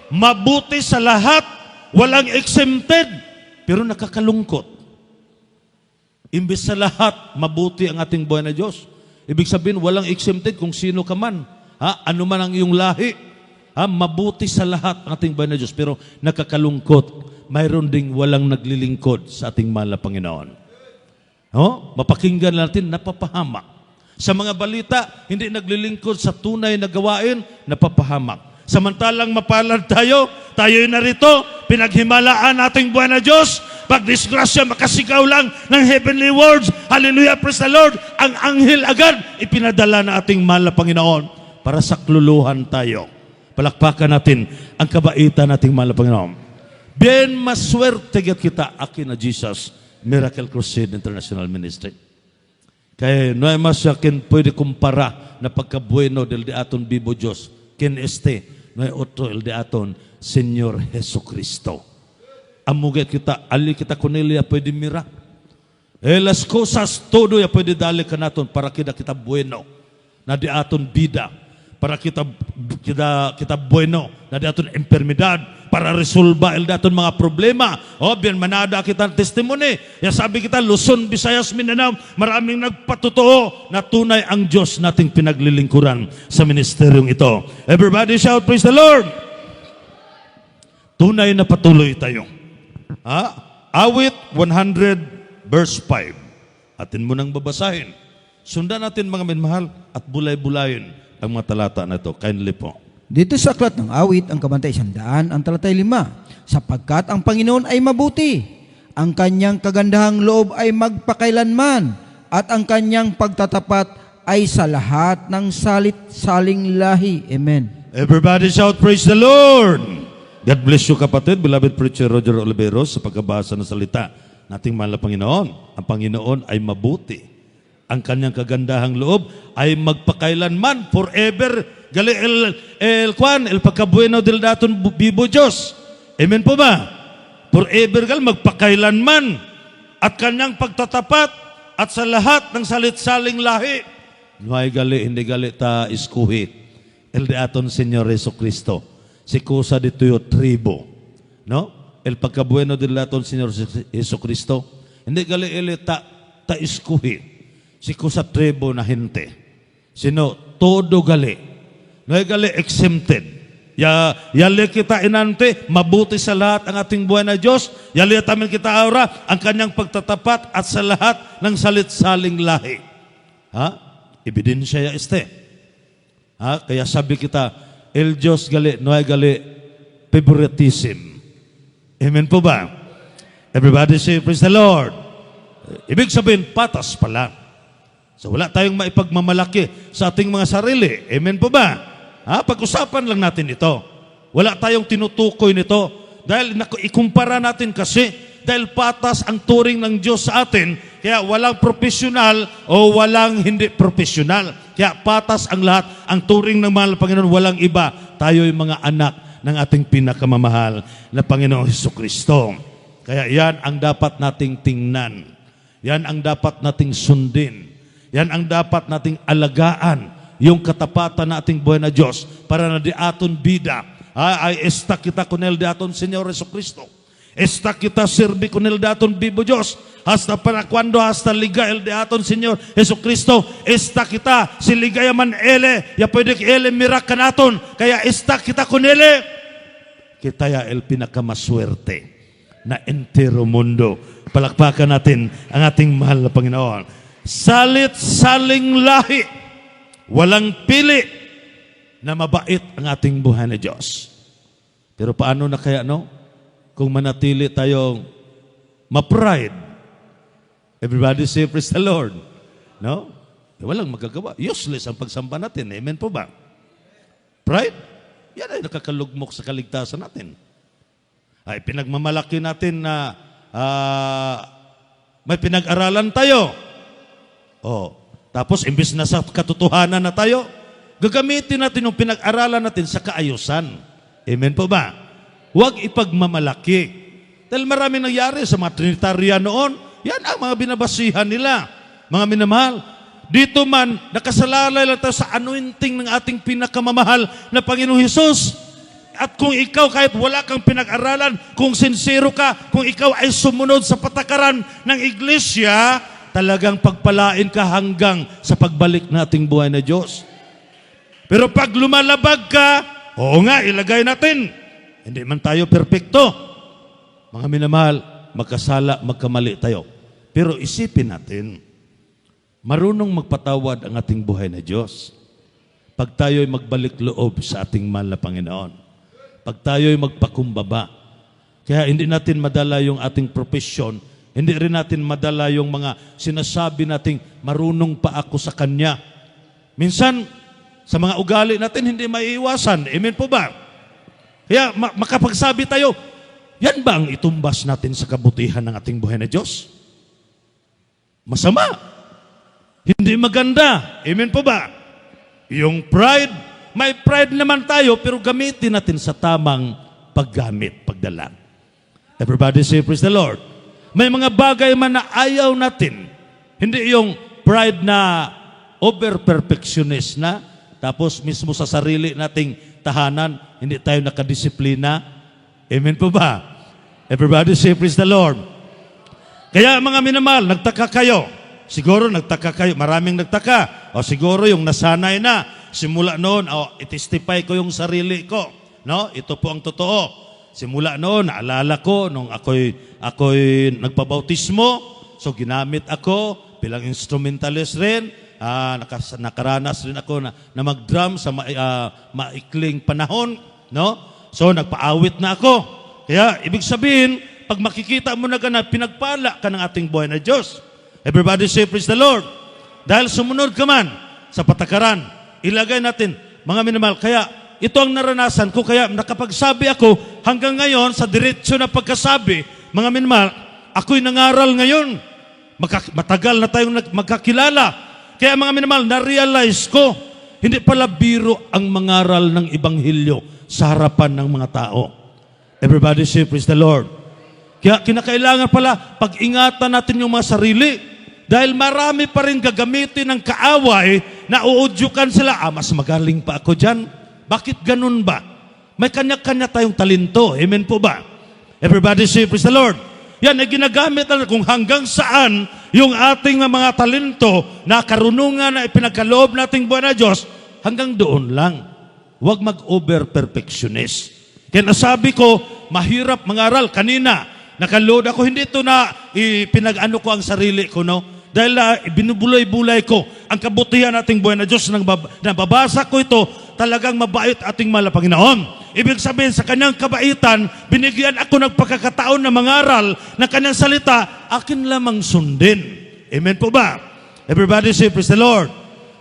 Mabuti sa lahat, walang exempted, pero nakakalungkot. Imbes sa lahat, mabuti ang ating buhay na Diyos. Ibig sabihin, walang exempted kung sino ka man. Ano man ang iyong lahi. Mabuti sa lahat ang ating buhay na Diyos. Pero nakakalungkot, mayroon ding walang naglilingkod sa ating mahal na Panginoon. Mapakinggan natin, napapahamak. Sa mga balita, hindi naglilingkod sa tunay na gawain, napapahamak. Samantalang mapalad tayo'y narito, pinaghimalaan nating buhay na Diyos, pag disgrasya, makasigaw lang ng heavenly words, hallelujah, praise the Lord, ang anghel agad, ipinadala na ating mahal na Panginoon para sakluluhan tayo. Palakpakan natin ang kabaitan nating mahal na Panginoon. Bien maswerte kita akin na Jesus, Miracle Crusade International Ministry. Kaya no ay masyakin pwede kumpara na pagkabueno del de aton bibo Diyos, ken este, no ay otro el de aton Señor Jesu Cristo. Amuget kita, ali kita kunelia pwede mira. Las cosas todo ya pwede dali ka naton para kita bueno, na di aton bida, para kita bueno, na di aton enfermedad, para resolba el daton mga problema. Bien manada kita testimony. Ya sabi kita, Luzon, Visayas, Mindanao, maraming nagpatotoo na tunay ang Diyos nating pinaglilingkuran sa ministeryong ito. Everybody shout, praise the Lord. Tunay na patuloy tayo. Awit 100 verse 5. Atin mo nang babasahin. Sundan natin mga minmahal at bulay-bulayin ang mga talata na ito. Kindly po. Dito sa aklat ng awit, ang kabantay 100, ang talatay 5, sapagkat ang Panginoon ay mabuti, ang kanyang kagandahang loob ay magpakailanman, at ang kanyang pagtatapat ay sa lahat ng salit-saling lahi. Amen. Everybody shout, praise the Lord! God bless you kapatid, beloved preacher Roger Oliveros, sa pagkabasa ng salita nating mahal na Panginoon. Ang Panginoon ay mabuti. Ang kanyang kagandahang loob ay magpakailanman, forever. Gali el pagkabueno del daton bibo Diyos. Amen po ba? Forever magpakailanman at kanyang pagtatapat at sa lahat ng salit-saling lahi. Nuhay gali, hindi gali ta iskuhi. El de aton Señor Jesu Cristo. Si kusa dito'y tribo. No? El pagkabueno del daton Señor Jesu Cristo. Hindi gali ta iskuhi. si sa tribo na hinte. Sino? Todo gali. Noy gali exempted. Yali kita inante, mabuti sa lahat ang ating buhay na Diyos. Yali tamin kita aura, ang kanyang pagtatapat at sa lahat ng salit-saling lahi. Ha? Ebidensya ya este. Ha? Kaya sabi kita, el Diyos gali, noy gali, favoritism. Amen po ba? Everybody say, praise the Lord. Ibig sabihin, patas pala. So wala tayong maipagmamalaki sa ating mga sarili. Amen po ba? Ha? Pag-usapan lang natin ito. Wala tayong tinutukoy nito. Dahil ikumpara natin kasi, dahil patas ang turing ng Diyos sa atin, kaya walang profesional o walang hindi profesional. Kaya patas ang lahat, ang turing ng mahal na Panginoon, walang iba. Tayo'y mga anak ng ating pinakamamahal na Panginoong Hesukristo. Kaya yan ang dapat nating tingnan. Yan ang dapat nating sundin. Yan ang dapat nating alagaan. Yung katapatan na ating buhay na Diyos para na di aton bida. Ay esta kita kunel di aton Señor Jesucristo. Esta kita sirbi kunel di aton bibo Diyos. Hasta para cuando hasta ligael di aton Señor Jesucristo. Esta kita si ligaya man ele. Ya pwede ele mirakan aton. Kaya esta kita kunele. Kita ya el pinakamaswerte na entero mundo. Palakpakan natin ang ating mahal na Panginoon. Salit-saling lahi. Walang pili na mabait ang ating buhay na Diyos. Pero paano na kaya, no? Kung manatili tayong ma-pride. Everybody say, praise the Lord. No? Walang magagawa. Useless ang pagsamba natin. Amen po ba? Pride? Yan ay nakakalugmok sa kaligtasan natin. Ay pinagmamalaki natin na may pinag-aralan tayo. Tapos, imbis na sa katotohanan na tayo, gagamitin natin yung pinag-aralan natin sa kaayusan. Amen po ba? Huwag ipagmamalaki. Dahil maraming nangyari sa mga Trinitarian noon, yan ang mga binabasihan nila. Mga minamahal, dito man, nakasalalay lang tayo sa anointing ng ating pinakamamahal na Panginoong Hesus. At kung ikaw kahit wala kang pinag-aralan, kung sincero ka, kung ikaw ay sumunod sa patakaran ng iglesia, talagang pagpalain ka hanggang sa pagbalik nating buhay na Diyos. Pero pag lumalabag ka, oo nga, ilagay natin. Hindi man tayo perpekto. Mga minamahal, magkasala, magkamali tayo. Pero isipin natin, marunong magpatawad ang ating buhay na Diyos. Pag tayo'y magbalik loob sa ating mahal na Panginoon. Pag tayo'y magpakumbaba. Kaya hindi natin madala yung ating profesyon. Hindi rin natin madala yung mga sinasabi nating marunong pa ako sa Kanya. Minsan, sa mga ugali natin, hindi maiiwasan. Amen po ba? Kaya makapagsabi tayo, yan ba ang itumbas natin sa kabutihan ng ating buhay na Diyos? Masama. Hindi maganda. Amen po ba? Yung pride, may pride naman tayo, pero gamitin natin sa tamang paggamit, pagdala. Everybody say, praise the Lord. May mga bagay man na ayaw natin. Hindi yung pride na over-perfectionist na, tapos mismo sa sarili nating tahanan, hindi tayo nakadisiplina. Amen po ba? Everybody say, praise the Lord. Kaya mga minamahal, nagtaka kayo. Siguro nagtaka kayo, maraming nagtaka. O siguro yung nasanay na, simula noon, itistify ko yung sarili ko. No? Ito po ang totoo. Simula noon, naalala ko, nung ako'y nagpabautismo, so ginamit ako bilang instrumentalist rin. Nakaranas rin ako na mag-drum sa maikling panahon. No? So nagpaawit na ako. Kaya ibig sabihin, pag makikita mo na pinagpala ka ng ating buhay na Diyos. Everybody say, praise the Lord. Dahil sumunod ka man sa patakaran, ilagay natin, mga minamahal, kaya ito ang naranasan ko, kaya nakapagsabi ako hanggang ngayon sa diretsyo na pagkasabi, mga minamahal, ako'y nangaral ngayon. Matagal na tayong magkakilala. Kaya mga minamahal, na-realize ko, hindi pala biro ang mangaral ng Ebanghelyo sa harapan ng mga tao. Everybody say, praise the Lord. Kaya kinakailangan pala, pag-ingatan natin yung mga sarili. Dahil marami pa rin gagamitin ng kaaway na uudyukan sila, mas magaling pa ako dyan. Bakit ganun ba? May kanya-kanya tayong talento. Amen po ba? Everybody say, praise the Lord. Yan ay ginagamit na kung hanggang saan yung ating mga talento na karunungan na ipinagkaloob nating buwan na Diyos, hanggang doon lang. Huwag mag-over-perfectionist. Kaya nasabi ko, mahirap mangaral. Kanina, nakaload ako. Hindi ito na pinag-ano ko ang sarili ko, no? Dahil binubulay-bulay ko ang kabutihan nating buhay na Diyos. Nababasa ko ito, talagang mabait ating mahal na Panginoon. Ibig sabihin, sa kanyang kabaitan, binigyan ako ng pagkakataon na mangaral ng kanyang salita, akin lamang sundin. Amen po ba? Everybody say, praise the Lord.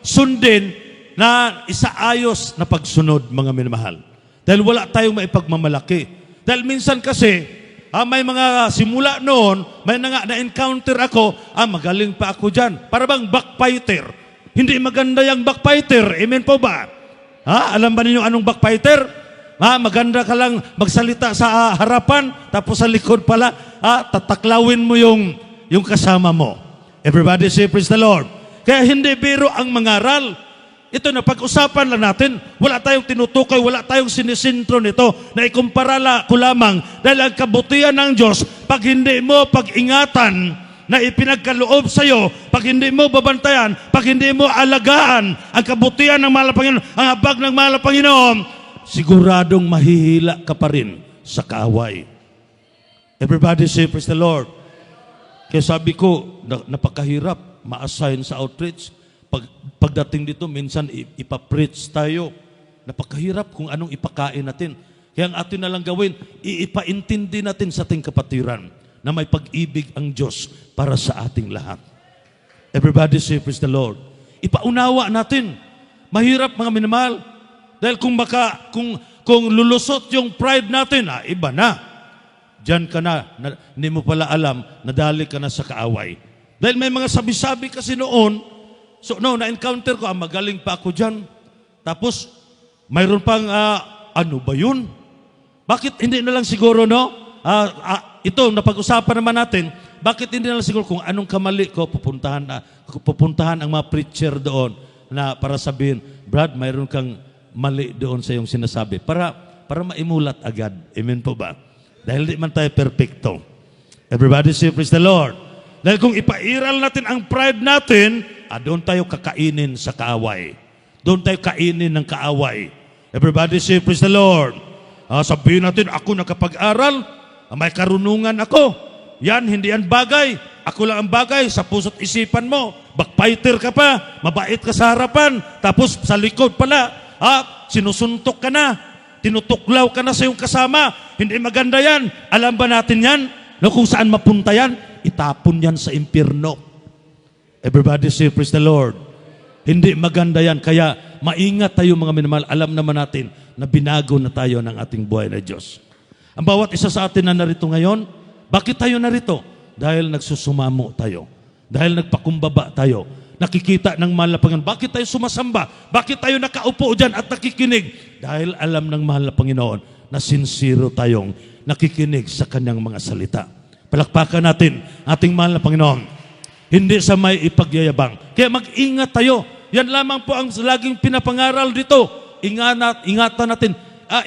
Sundin na isaayos na pagsunod, mga minamahal. Dahil wala tayong maipagmamalaki. Dahil minsan kasi, may mga simula noon, may na-encounter ako, magaling pa ako dyan. Para bang backfighter. Hindi maganda yung backfighter. Amen po ba? Alam ba ninyo anong backfighter? Maganda ka lang magsalita sa harapan, tapos sa likod pala, tataklawin mo yung kasama mo. Everybody say, praise the Lord. Kaya hindi biro ang mangaral. Ito na pag-usapan lang natin, wala tayong tinutukoy, wala tayong sinisintro nito na ikumpara ko lamang dahil ang kabutihan ng Diyos, pag hindi mo pag-ingatan na ipinagkaloob sa iyo, pag hindi mo babantayan, pag hindi mo alagaan ang kabutihan ng mahal na Panginoon, ang habag ng mahal na Panginoon, siguradong mahihila ka pa rin sa kaaway. Everybody say, praise the Lord. Kaya sabi ko, napakahirap ma-assign sa outreach. Pagdating dito, minsan ipapreach tayo. Napakahirap kung anong ipakain natin. Kaya ang atin na lang gawin, ipaintindi natin sa ating kapatiran na may pag-ibig ang Diyos para sa ating lahat. Everybody say, praise the Lord. Ipaunawa natin. Mahirap, mga minamahal. Dahil kung lulusot yung pride natin, iba na. Diyan ka na, hindi mo pala alam, nadali ka na sa kaaway. Dahil may mga sabi-sabi kasi noon, na-encounter ko, magaling pa ako dyan. Tapos, mayroon pang, ano ba yun? Bakit hindi na lang siguro, no? Ito, napag-usapan naman natin, bakit hindi na lang siguro kung anong kamali ko, pupuntahan ang mga preacher doon na para sabihin, Brad, mayroon kang mali doon sa iyong sinasabi. Para maimulat agad. Amen po ba? Dahil di man tayo perfecto. Everybody say, praise the Lord. Dahil kung ipairal natin ang pride natin, doon tayo kakainin sa kaaway. Doon tayo kainin ng kaaway. Everybody say, praise the Lord. Sabihin natin, ako nakapag-aral, may karunungan ako. Yan, hindi yan bagay. Ako lang ang bagay sa puso't isipan mo. Backfighter ka pa, mabait ka sa harapan, tapos sa likod pala, sinusuntok ka na, tinutuklaw ka na sa iyong kasama. Hindi maganda yan. Alam ba natin yan? No, kung saan mapunta yan? Itapon yan sa impyerno. Everybody say, praise the Lord. Hindi maganda yan. Kaya maingat tayo, mga minamahal. Alam naman natin na binago na tayo ng ating buhay na Diyos. Ang bawat isa sa atin na narito ngayon, bakit tayo narito? Dahil nagsusumamo tayo. Dahil nagpakumbaba tayo. Nakikita ng mahal na Panginoon. Bakit tayo sumasamba? Bakit tayo nakaupo dyan at nakikinig? Dahil alam ng mahal na Panginoon na sincero tayong nakikinig sa kanyang mga salita. Palakpakan natin ating mahal na Panginoon. Hindi sa may ipagyayabang. Kaya mag-ingat tayo. Yan lamang po ang laging pinapangaral dito. Ingatan natin.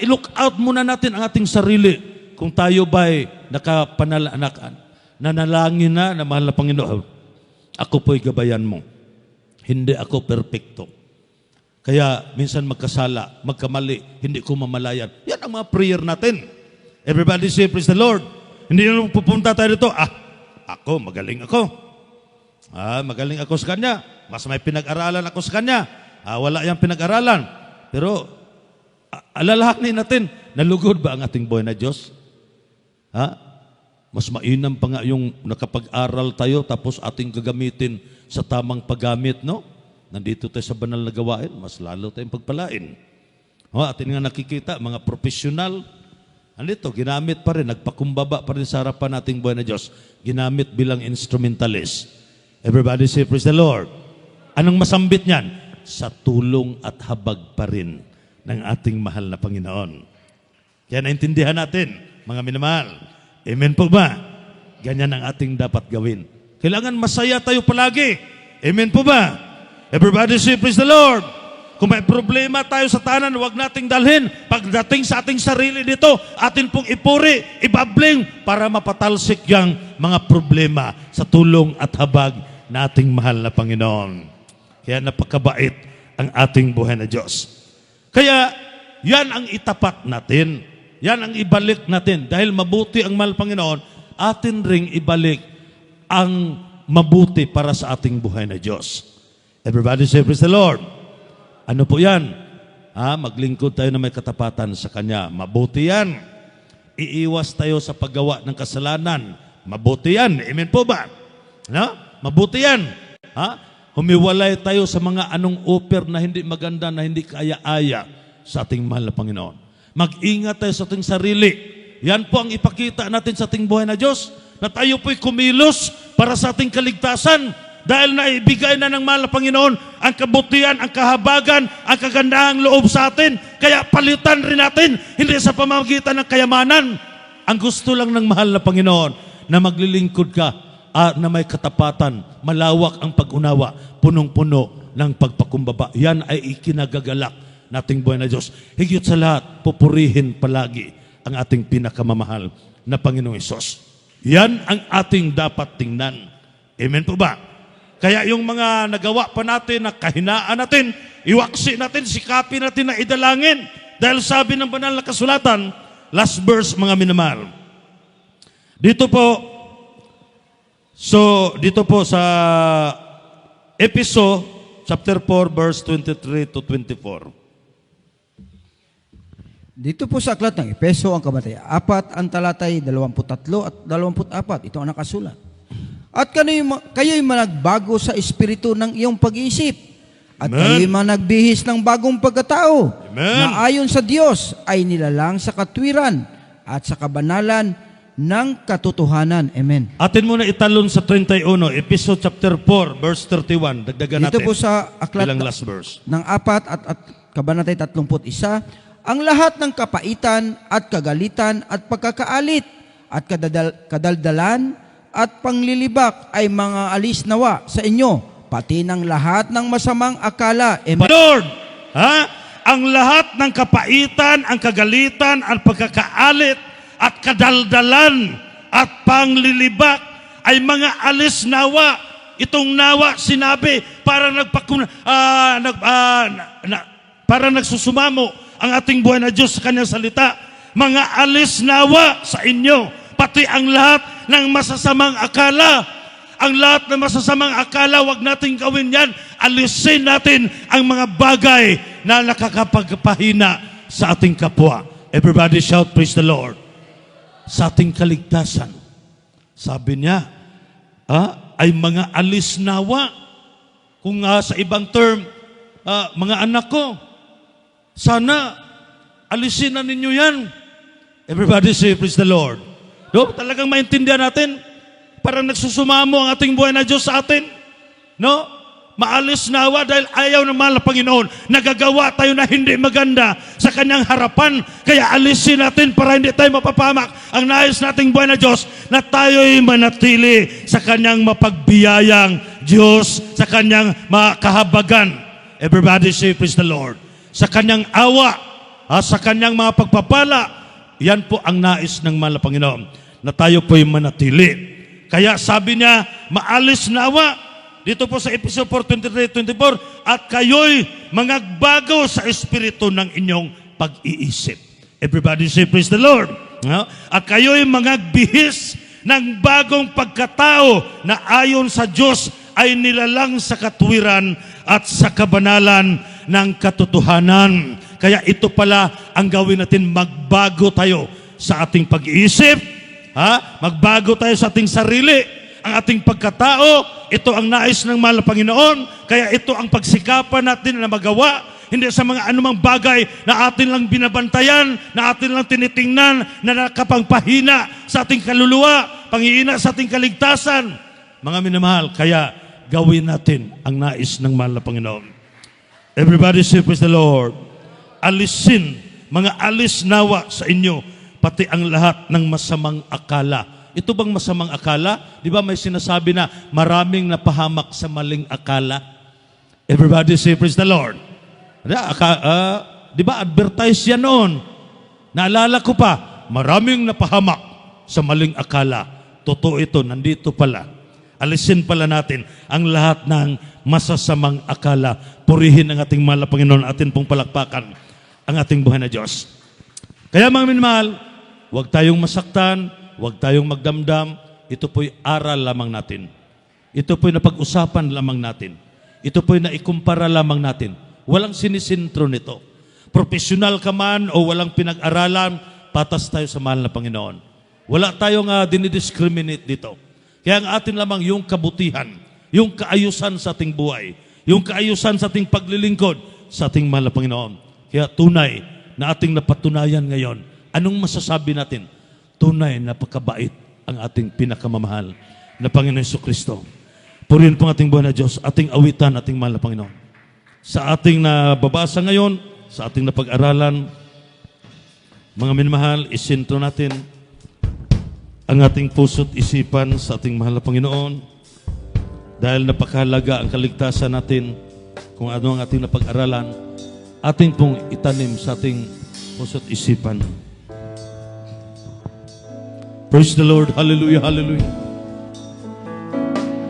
I-look out muna natin ang ating sarili. Kung tayo ba'y nanalangin na mahal na Panginoon, ako po'y gabayan mo. Hindi ako perfecto. Kaya minsan magkasala, magkamali, hindi ko mamalayan. Yan ang mga prayer natin. Everybody say, praise the Lord. Hindi nyo pupunta tayo dito, ako, magaling ako. Magaling ako sa kanya. Mas may pinag-aralan ako sa kanya. Wala yung pinag-aralan. Pero, alalahanin natin, nalugod ba ang ating buhay na Diyos? Mas mainam pa nga yung nakapag-aral tayo tapos ating gagamitin sa tamang paggamit, no? Nandito tayo sa banal na gawain, mas lalo tayong pagpalain. Atin nga nakikita, mga profesional, andito, ginamit pa rin, nagpakumbaba pa rin sa harapan nating buhay na Diyos. Ginamit bilang instrumentalist. Everybody say, praise the Lord. Anong masambit niyan? Sa tulong at habag pa rin ng ating mahal na Panginoon. Kaya naintindihan natin, mga minamahal. Amen po ba? Ganyan ang ating dapat gawin. Kailangan masaya tayo palagi. Amen po ba? Everybody say, praise the Lord. Kung may problema tayo sa tanan, huwag nating dalhin. Pagdating sa ating sarili dito, atin pong ipuri, ibabling para mapatalsik yang mga problema sa tulong at habag nating mahal na Panginoon. Kaya napakabait ang ating buhay na Diyos. Kaya yan ang itapat natin. Yan ang ibalik natin. Dahil mabuti ang mahal Panginoon, atin ring ibalik ang mabuti para sa ating buhay na Diyos. Everybody say, praise the Lord. Ano po yan? Maglingkod tayo na may katapatan sa Kanya. Mabuti yan. Iiwas tayo sa paggawa ng kasalanan. Mabuti yan. Amen po ba? No? Mabuti yan. Humiwalay tayo sa mga anong offer na hindi maganda, na hindi kaya-aya sa ating mahal na Panginoon. Mag-ingat tayo sa ating sarili. Yan po ang ipakita natin sa ating buhay na Diyos, na tayo po'y kumilos para sa ating kaligtasan. Dahil naibigay na ng mahal na Panginoon ang kabutihan, ang kahabagan, ang kagandahang loob sa atin. Kaya palitan rin natin, hindi sa pamamagitan ng kayamanan. Ang gusto lang ng mahal na Panginoon, na maglilingkod ka, na may katapatan, malawak ang pag-unawa, punong-puno ng pagpakumbaba. Yan ay ikinagagalak nating buhay na Diyos. Higit sa lahat, pupurihin palagi ang ating pinakamamahal na Panginoong Hesus. Yan ang ating dapat tingnan. Amen po ba? Kaya yung mga nagawa pa natin, na kahinaan natin, iwaksi natin, sikapin natin na idalangin. Dahil sabi ng banal na kasulatan, last verse mga minamahal. Dito po sa Efeso chapter 4 verse 23 to 24. Dito po sa aklat ng Efeso ang kabatay 4, ang talatay 23 at 24. Ito ang nakasulat. At kayo'y managbago sa espiritu ng iyong pag-iisip. At Amen. kayo'y managbihis ng bagong pagkatao. Amen. Na ayon sa Diyos ay nilalang sa katwiran at sa kabanalan ng katotohanan. Amen. Atin muna italon sa 31, Efeso chapter 4 verse 31. Dagdagan natin. Dito po sa aklat Bilang last verse. ng 4 at kabanatay 31, ang lahat ng kapaitan at kagalitan at pagkakaalit at kadaldalan at panglilibak ay mga alis nawa sa inyo, pati ng lahat ng masamang akala. Amen. Lord, ang lahat ng kapaitan, ang kagalitan, ang pagkakaalit at kadaldalan at panglilibak ay mga alis nawa. Itong nawa sinabi para para nagsusumamo ang ating buhay na Diyos sa Kanyang salita. Mga alis nawa sa inyo, pati ang lahat ng masasamang akala. Ang lahat ng masasamang akala, wag natin gawin yan. Alisin natin ang mga bagay na nakakapagpahina sa ating kapwa. Everybody shout, praise the Lord. Sa ating kaligtasan, sabi niya, ay mga alis nawa. Kung sa ibang term, mga anak ko, sana alisin na ninyo yan. Everybody say, praise the Lord. No? Talagang maintindihan natin, parang nagsusumamo ang ating buhay na Diyos sa atin. No? Maalis nawa dahil ayaw ng mahal na Panginoon. Nagagawa tayo na hindi maganda sa Kanyang harapan. Kaya alisin natin para hindi tayo mapapamak. Ang nais nating buhay na Diyos, na tayo'y manatili sa Kanyang mapagbiyayang Diyos, sa Kanyang makahabagan. Everybody say, praise the Lord. Sa Kanyang awa, sa Kanyang mga pagpapala, yan po ang nais ng mahal na Panginoon, na tayo po'y manatili. Kaya sabi niya, maalis nawa. Dito po sa Efeso 4:23-24, at kayo'y mangagbago sa espiritu ng inyong pag-iisip. Everybody say, praise the Lord. At kayo'y mangagbihis ng bagong pagkatao na ayon sa Diyos ay nilalang sa katwiran at sa kabanalan ng katotohanan. Kaya ito pala ang gawin natin, magbago tayo sa ating pag-iisip, magbago tayo sa ating sarili, ang ating pagkatao. Ito ang nais ng mahal na Panginoon. Kaya ito ang pagsikapan natin na magawa, hindi sa mga anumang bagay na atin lang binabantayan, na atin lang tinitingnan, na nakapangpahina sa ating kaluluwa, panghihina sa ating kaligtasan. Mga minamahal, kaya gawin natin ang nais ng mahal na Panginoon. Everybody say, praise the Lord. Alisin, mga alis nawa sa inyo, pati ang lahat ng masamang akala. Ito bang masamang akala? Di ba may sinasabi na maraming napahamak sa maling akala? Everybody say, praise the Lord. Di ba, advertise yan noon. Naalala ko pa, maraming napahamak sa maling akala. Totoo ito, nandito pala. Alisin pala natin ang lahat ng masasamang akala. Purihin ang ating mahal na Panginoon, atin pong palakpakan ang ating buhay na Diyos. Kaya mga minamahal, huwag tayong masaktan, huwag tayong magdamdam. Ito po'y aral lamang natin. Ito po'y napag-usapan lamang natin. Ito po'y naikumpara lamang natin. Walang sinisintro nito. Profesional ka man o walang pinag-aralan, patas tayo sa mahal na Panginoon. Wala tayong dinidiscriminate dito. Kaya ang atin lamang yung kabutihan, yung kaayusan sa ating buhay, yung kaayusan sa ating paglilingkod sa ating mahal na Panginoon. Kaya tunay na ating napatunayan ngayon, anong masasabi natin? Tunay na pagkabait ang ating pinakamamahal na Panginoon Jesucristo. Purihin po ang ating buhay na Diyos, ating awitan, ating mahal na Panginoon. Sa ating nababasa ngayon, sa ating napag-aralan, mga minamahal, isintro natin ang ating puso't isipan sa ating mahal na Panginoon dahil napakahalaga ang kaligtasan natin kung ano ang ating napag-aralan, ating pong itanim sa ating puso't isipan. Praise the Lord. Hallelujah, hallelujah.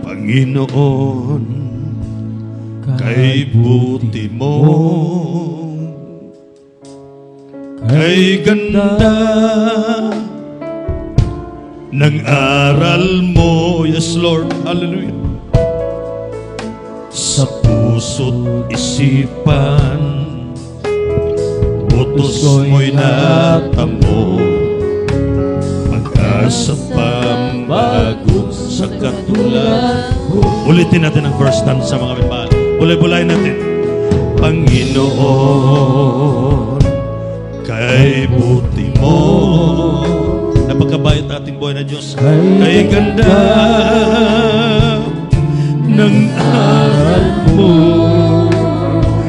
Panginoon, kay buti mo, kay ganda ng aral mo. Yes, Lord. Hallelujah. Sa puso't isipan, utos mo'y natamo, pag-asa pambago sa katulad. Ulitin natin ang first stanza, mga minamahal. Bulay-bulay natin. Panginoon, kay buti mo, napagkabayat ating buhay na Diyos, kay ganda ng aral mo.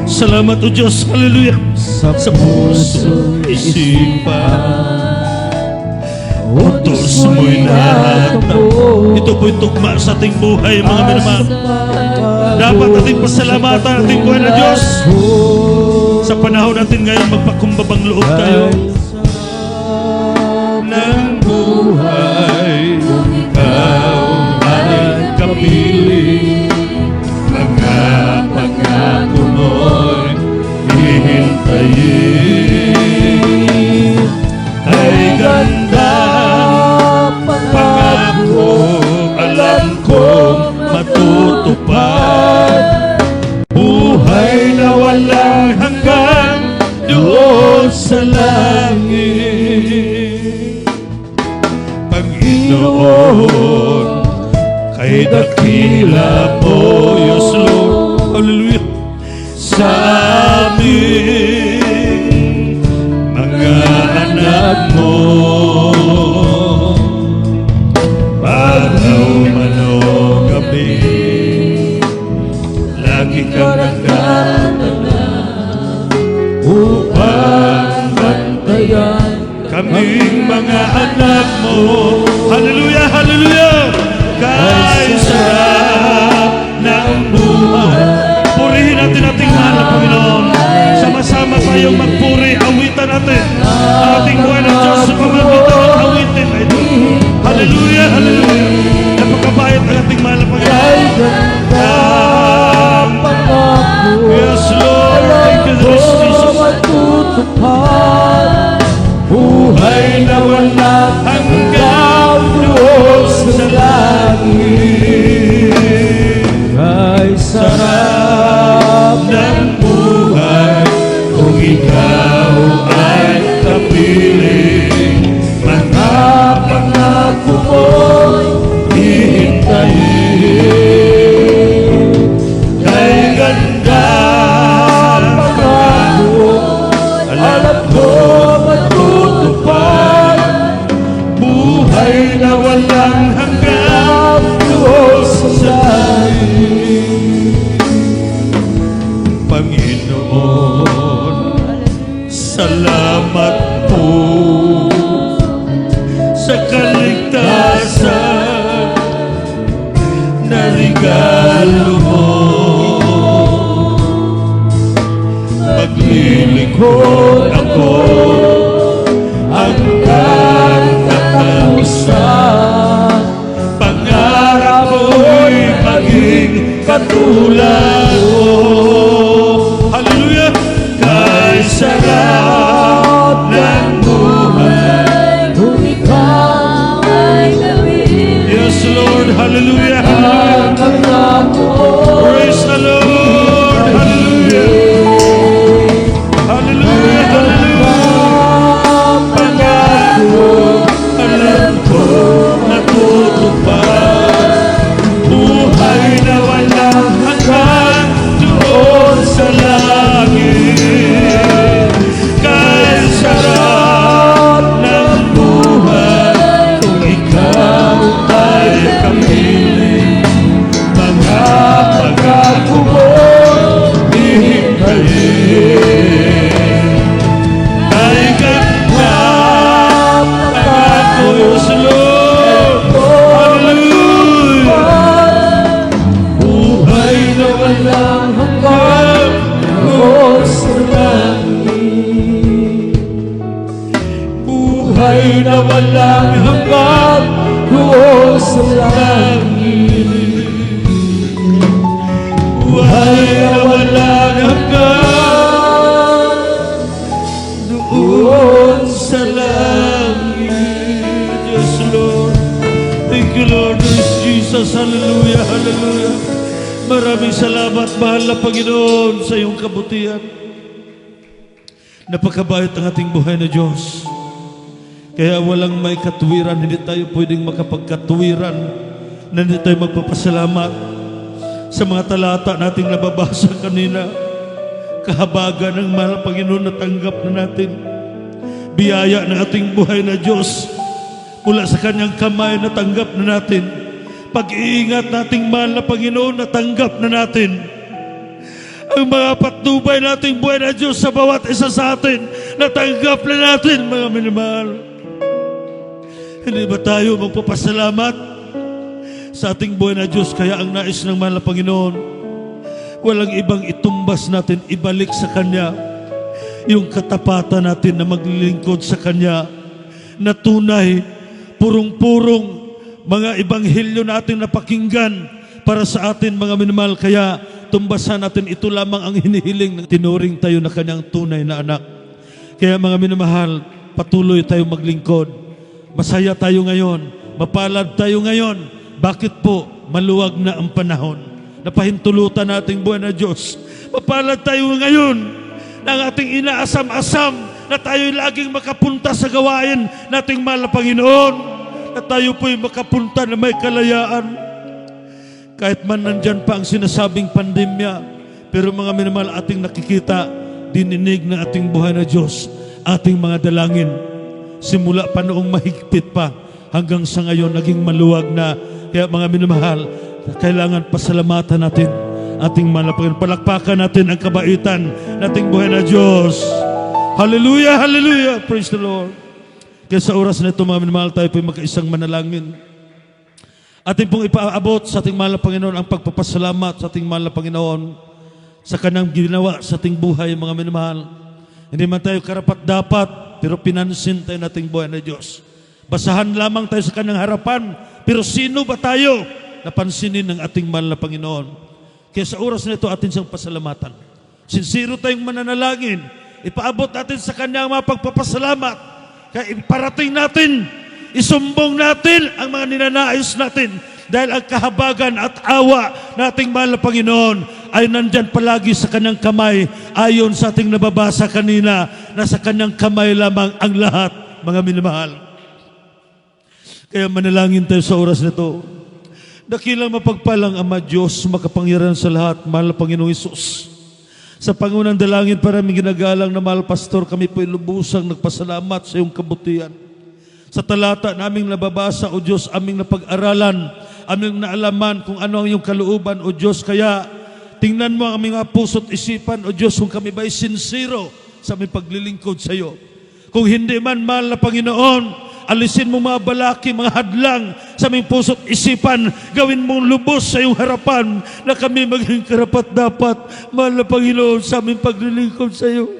Salamat o Diyos, hallelujah. Sa puso isipan, utos mo'y natamo. Ito po'y tugma sa ating buhay, mga minamahal. Dapat ating pasalamatan ating buhay na Diyos. Sa panahon natin ngayon, magpakumbabang loob tayo ng buhay. Ikaw ay kapili, mga pangako mo'y hihintayin. Ay ganda pangako, alam kong matutupad. Buhay na walang hanggan doon sa langit. Panginoon, kay dakila mo, yes Lord, hallelujah, sa amin mga anak mo. Araw man o gabi, lagi kang nagdadala upang bantayan kaming mga anak mo. Hallelujah, hallelujah. Kay sarap ng buhay. Purihin natin ating mahal na Panginoon. Sama-sama tayong magpuri, awitan natin ang ating buhay ng Diyos sa pamamagitan ng awitin na ito. Hallelujah, hallelujah. Napakabayat ang ating mahal na Panginoon. Yes, Lord. Thank you, Jesus. Buhay na walang hanggang doon sa langit. Ay sarap ng buhay kung ikaw ay kapiling. Mga pangako mo'y hihintayin. Kay ganda pangako, alam ko matutupad. Buhay na walang hanggan doon sa langit. Panginoon, salamat po sa kaligtasan na regalo mo. Lingkod ako hanggang katapusan. Pangarap ko'y maging katulad mo. Hallelujah! Kay sarap ng buhay, Kung ikaw ay gawin yes, Lord. Hallelujah. Hallelujah. Praise the Lord. Hallelujah. Hallelujah. Hallelujah. Pangako, alam ko, natutupad. Buhay na walang hanggan doon sa langit. Kahit sarap ng buhay, kung ikaw ay kapiling, mga pangako mo hihintayin. Ay ganda, pangako Diyos Lord. Hallelujah. Buhay na walang hanggan doon sa langit. Buhay na walang hanggan doon sa langit. Buhay na walang hanggan doon sa langit. Yes, Lord. Thank you, Lord. Praise Jesus. Hallelujah. Hallelujah. Maraming salamat, mahal na Panginoon, sa iyong kabutihan. Napakabait ang ating buhay na Diyos. Kaya walang may katuwiran, hindi tayo pwedeng makapagkatuwiran na hindi tayo magpapasalamat sa mga talata nating nababasa kanina. Kahabagan ng mahal na Panginoon na tanggap na natin. Biyaya ng ating buhay na Diyos mula sa Kanyang kamay na tanggap na natin. Pag-iingat nating mahal na Panginoon na tanggap na natin. Ang mga patnubay nating buhay na Diyos sa bawat isa sa atin na tanggap na natin, mga minamahal. Hindi ba tayo magpapasalamat sa ating buhay na Diyos? Kaya ang nais ng mahal na Panginoon, walang ibang itumbas natin, ibalik sa Kanya yung katapatan natin na maglilingkod sa Kanya na tunay, purong-purong mga ibanghilyo natin napakinggan para sa atin, mga minamahal. Kaya tumbasan natin, ito lamang ang hinihiling ng tinuring tayo na Kanyang tunay na anak. Kaya mga minamahal, patuloy tayo maglingkod. Masaya tayo ngayon, mapalad tayo ngayon. Bakit po? Maluwag na ang panahon. Napahintulutan nating buhay na Diyos. Mapalad tayo ngayon ng ating inaasam-asam na tayo laging makapunta sa gawain nating mahal na Panginoon, na tayo po'y makapunta na may kalayaan. Kahit man nandyan pa ang sinasabing pandemya, pero mga minamahal, ating nakikita, dininig ng ating buhay na Diyos, ating mga dalangin. Simula pa noong mahigpit pa, hanggang sa ngayon naging maluwag na. Kaya mga minamahal, kailangan pasalamatan natin ating mahal na Panginoon. Palakpakan natin ang kabaitan nating buhay na Diyos. Hallelujah, hallelujah. Praise the Lord. Kaya sa oras na ito, mga minamahal, tayo po'y magkaisang manalangin. Ating pong ipaabot sa ating mahal na Panginoon ang pagpapasalamat sa ating mahal na Panginoon sa Kanyang ginawa sa ating buhay, mga minamahal. Hindi man tayo karapat-dapat, pero pinansin tayo nating buhay na Diyos. Basahan lamang tayo sa Kanyang harapan, pero sino ba tayo na pansinin ng ating mahal na Panginoon? Kaya sa oras na ito, atin siyang pasalamatan. Sincero tayong mananalangin. Ipaabot natin sa Kanyang mga pagpapasalamat. Kaya iparating natin, isumbong natin ang mga ninanais natin. Dahil ang kahabagan at awa nating mahal na Panginoon ay nandyan palagi sa Kanyang kamay. Ayon sa ating nababasa kanina, na sa Kanyang kamay lamang ang lahat, mga minamahal. Kaya manalangin tayo sa oras na ito. Dakilang mapagpalang Ama Diyos, makapangyarihan sa lahat, mahal na Panginoong Hesus. Sa pangunang dalangin para aming ginagalang na mahal pastor, kami po'y lubusang nagpasalamat sa iyong kabutihan. Sa talata naming nababasa, O Diyos, aming napag-aralan, aming naalaman kung ano ang iyong kalooban, O Diyos. Kaya tingnan mo ang aming mga puso't isipan, O Diyos, kung kami ba'y sincero sa aming paglilingkod sa iyo. Kung hindi man, mahal na Panginoon, alisin mo mga balaki, mga hadlang sa aming puso't isipan. Gawin mong lubos sa iyong harapan na kami maging karapat-dapat, mahal na Panginoon, sa aming paglilingkod sa iyo.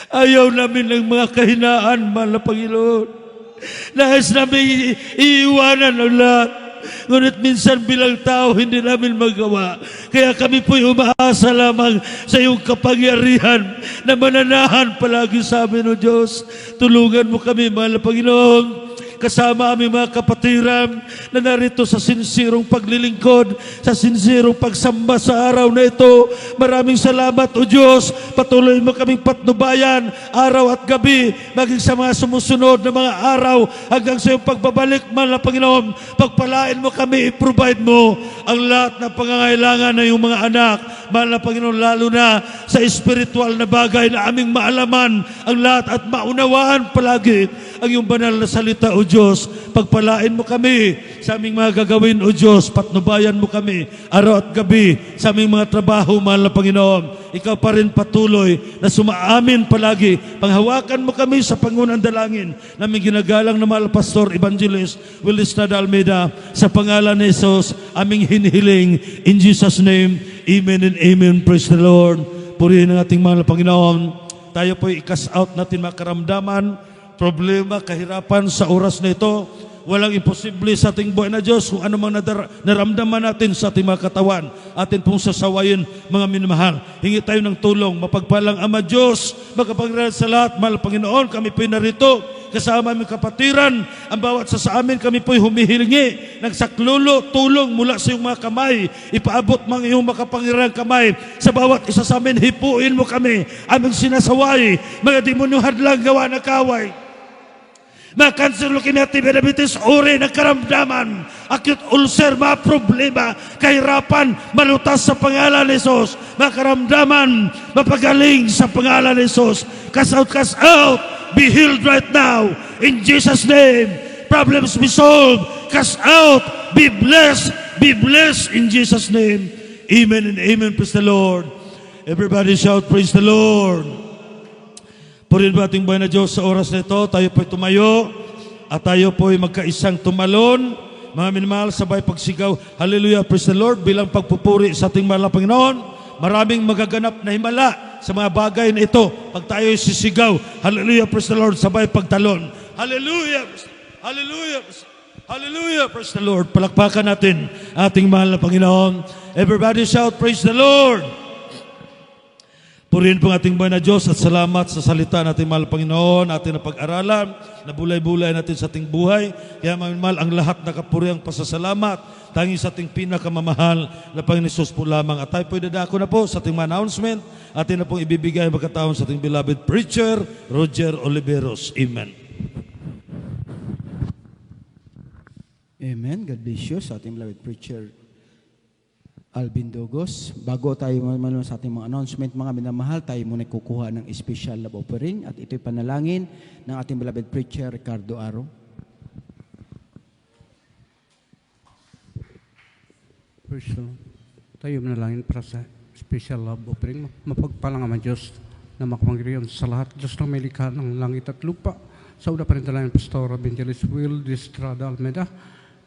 Ayaw namin ng mga kahinaan, mahal na Panginoon. Nais namin iiwanan ang lahat. Ngunit minsan bilang tao, hindi namin magawa. Kaya kami po'y umaasa lamang sa iyong kapangyarihan na mananahan palagi sa amin, O Diyos. Tulungan mo kami, mahal na Panginoon. Kasama aming mga kapatiran na narito sa sinsirong paglilingkod, sa sinsirong pagsamba sa araw na ito. Maraming salamat, O Diyos. Patuloy mo kaming patnubayan araw at gabi, maging sa mga sumusunod na mga araw hanggang sa iyong pagbabalik, mahal na Panginoon. Pagpalain mo kami, i-provide mo ang lahat ng pangangailangan ng iyong mga anak, mahal na Panginoon, lalo na sa espiritual na bagay na aming maalaman ang lahat at maunawaan palagi ang iyong banal na salita, O Diyos. Pagpalain mo kami sa aming mga gagawin, O Diyos. Patnubayan mo kami araw at gabi sa aming mga trabaho, mahal na Panginoon. Ikaw pa rin patuloy na sumaamin palagi. Panghawakan mo kami sa pangunang dalangin naming ginagalang na mahal Pastor Evangelist Will Estrada Almeida. Sa pangalan ni Jesus, aming hinihiling. In Jesus' name, amen and amen. Praise the Lord. Purihin ang ating mahal na Panginoon. Tayo po'y i-cast out natin mga karamdaman, problema, kahirapan sa oras na ito. Walang imposible sa ating buhay na Diyos. Kung ano mang naramdaman natin sa ating mga katawan, atin pong sasawayin, mga minamahal. Hingi tayo ng tulong. Mapagpalang Ama Diyos, magkapangyarihan sa lahat, mahal Panginoon, kami po'y narito kasama aming kapatiran. Ang bawat sa amin, kami po'y humihilingi ng saklulo, tulong mula sa iyong mga kamay. Ipaabot mga iyong makapangyarihang kamay sa bawat isa sa amin. Hipuin mo kami, aming sinasaway, mga demonyo hadlang gawa na kaway, mga cancer, leukemia, diabetes, uri ng karamdaman, acute ulcer, mga problema, kahirapan, malutas sa pangalan ni Jesus, mga karamdaman, mapagaling sa pangalan ni Jesus. Cast out, be healed right now, in Jesus' name. Problems be solved, cast out, be blessed in Jesus' name. Amen and amen. Praise the Lord. Everybody shout, praise the Lord. Purihin ba ating buhay na Diyos sa oras na ito? Tayo po'y tumayo at tayo po'y magkaisang tumalon. Mga minamahal, sabay pagsigaw, hallelujah, praise the Lord, bilang pagpupuri sa ating mahal na Panginoon. Maraming magaganap na himala sa mga bagay na ito. Pag tayo'y sisigaw, hallelujah, praise the Lord, sabay pagtalon. Hallelujah, hallelujah, hallelujah, praise the Lord. Palakpakan natin ating mahal na Panginoon. Everybody shout, praise the Lord. Purihin po ang ating buhay na Diyos at salamat sa salita natin, mahal Panginoon, ating napag-aralan, na bulay-bulay natin sa ating buhay. Kaya mahal ang lahat na kapuriang pasasalamat, tangi sa ating pinakamamahal na Panginoon Jesus po lamang. At tayo po dadako na po sa ating mga announcement, atin na pong ibibigay magkataon sa ating beloved preacher, Roger Oliveros. Amen. Amen. God bless you sa ating beloved preacher, Alvin Dogos. Bago tayo manunood sa ating mga announcement, mga minamahal, tayo muna kukuha ng special love offering at ito'y panalangin ng ating beloved preacher, Ricardo Aro. Praise the Lord. Tayo manalangin para sa special love offering. Mapagpalang naman Diyos na makapangyarihan sa lahat. Diyos na may likha ng langit at lupa. Sa una pa rin dalangin Pastor Evangelist Will Estrada Almeida.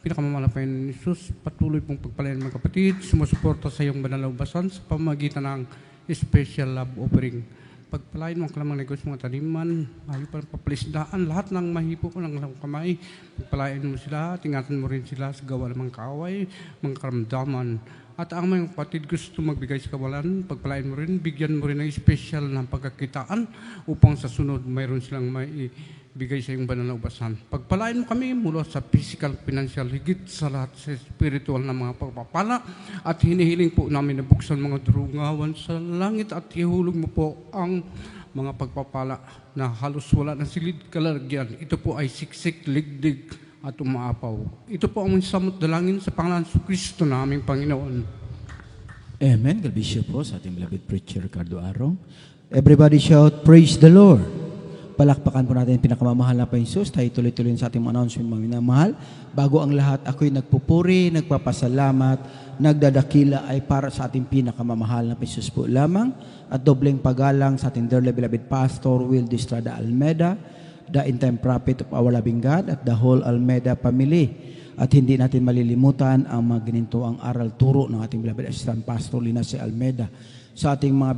Pinakamalapay ni Jesus, patuloy pong pagpalain mga kapatid, sumusuporta sa iyong banal na ubasan sa pamamagitan ng special love offering. Pagpalain mo ang kalamang negosyo mga taniman, ayaw pa ng papalisdaan, lahat ng mahipo ko ng kamay, pagpalain mo sila, tingatan mo rin sila sa gawa ng mga kaaway, mga karamdaman. At ang mga kapatid gusto magbigay sa kawalan, pagpalain mo rin, bigyan mo rin ng special ng pagkakitaan upang sa sunod mayroon silang may bigay sa iyong banal na ubasan. Pagpalain mo kami mula sa physical, financial, higit sa lahat sa spiritual na mga pagpapala at hinihiling po namin na buksan mga durungawan sa langit at ihulog mo po ang mga pagpapala na halos wala ng silid kalalagyan. Ito po ay siksik, ligdig at umaapaw. Ito po ang samot dalangin sa pangalan sa Kristo na aming Panginoon. Amen. God bless you po sa ating beloved preacher, Ricardo Aro. Everybody shout, praise the Lord. Palakpakan po natin pinakamamahal na Jesus. Tayo tuloy-tuloy sa ating announcement, mga minamahal. Bago ang lahat, ako'y nagpupuri, nagpapasalamat, nagdadakila ay para sa ating pinakamamahal na Jesus po lamang. At dobleng pagalang sa ating dearly beloved Pastor Will Estrada Almeida, the in-time prophet of our loving God, at the whole Almeida family. At hindi natin malilimutan ang mga ginintuang aral turo ng ating beloved assistant Pastor Lina C. Almeida. Sa ating mga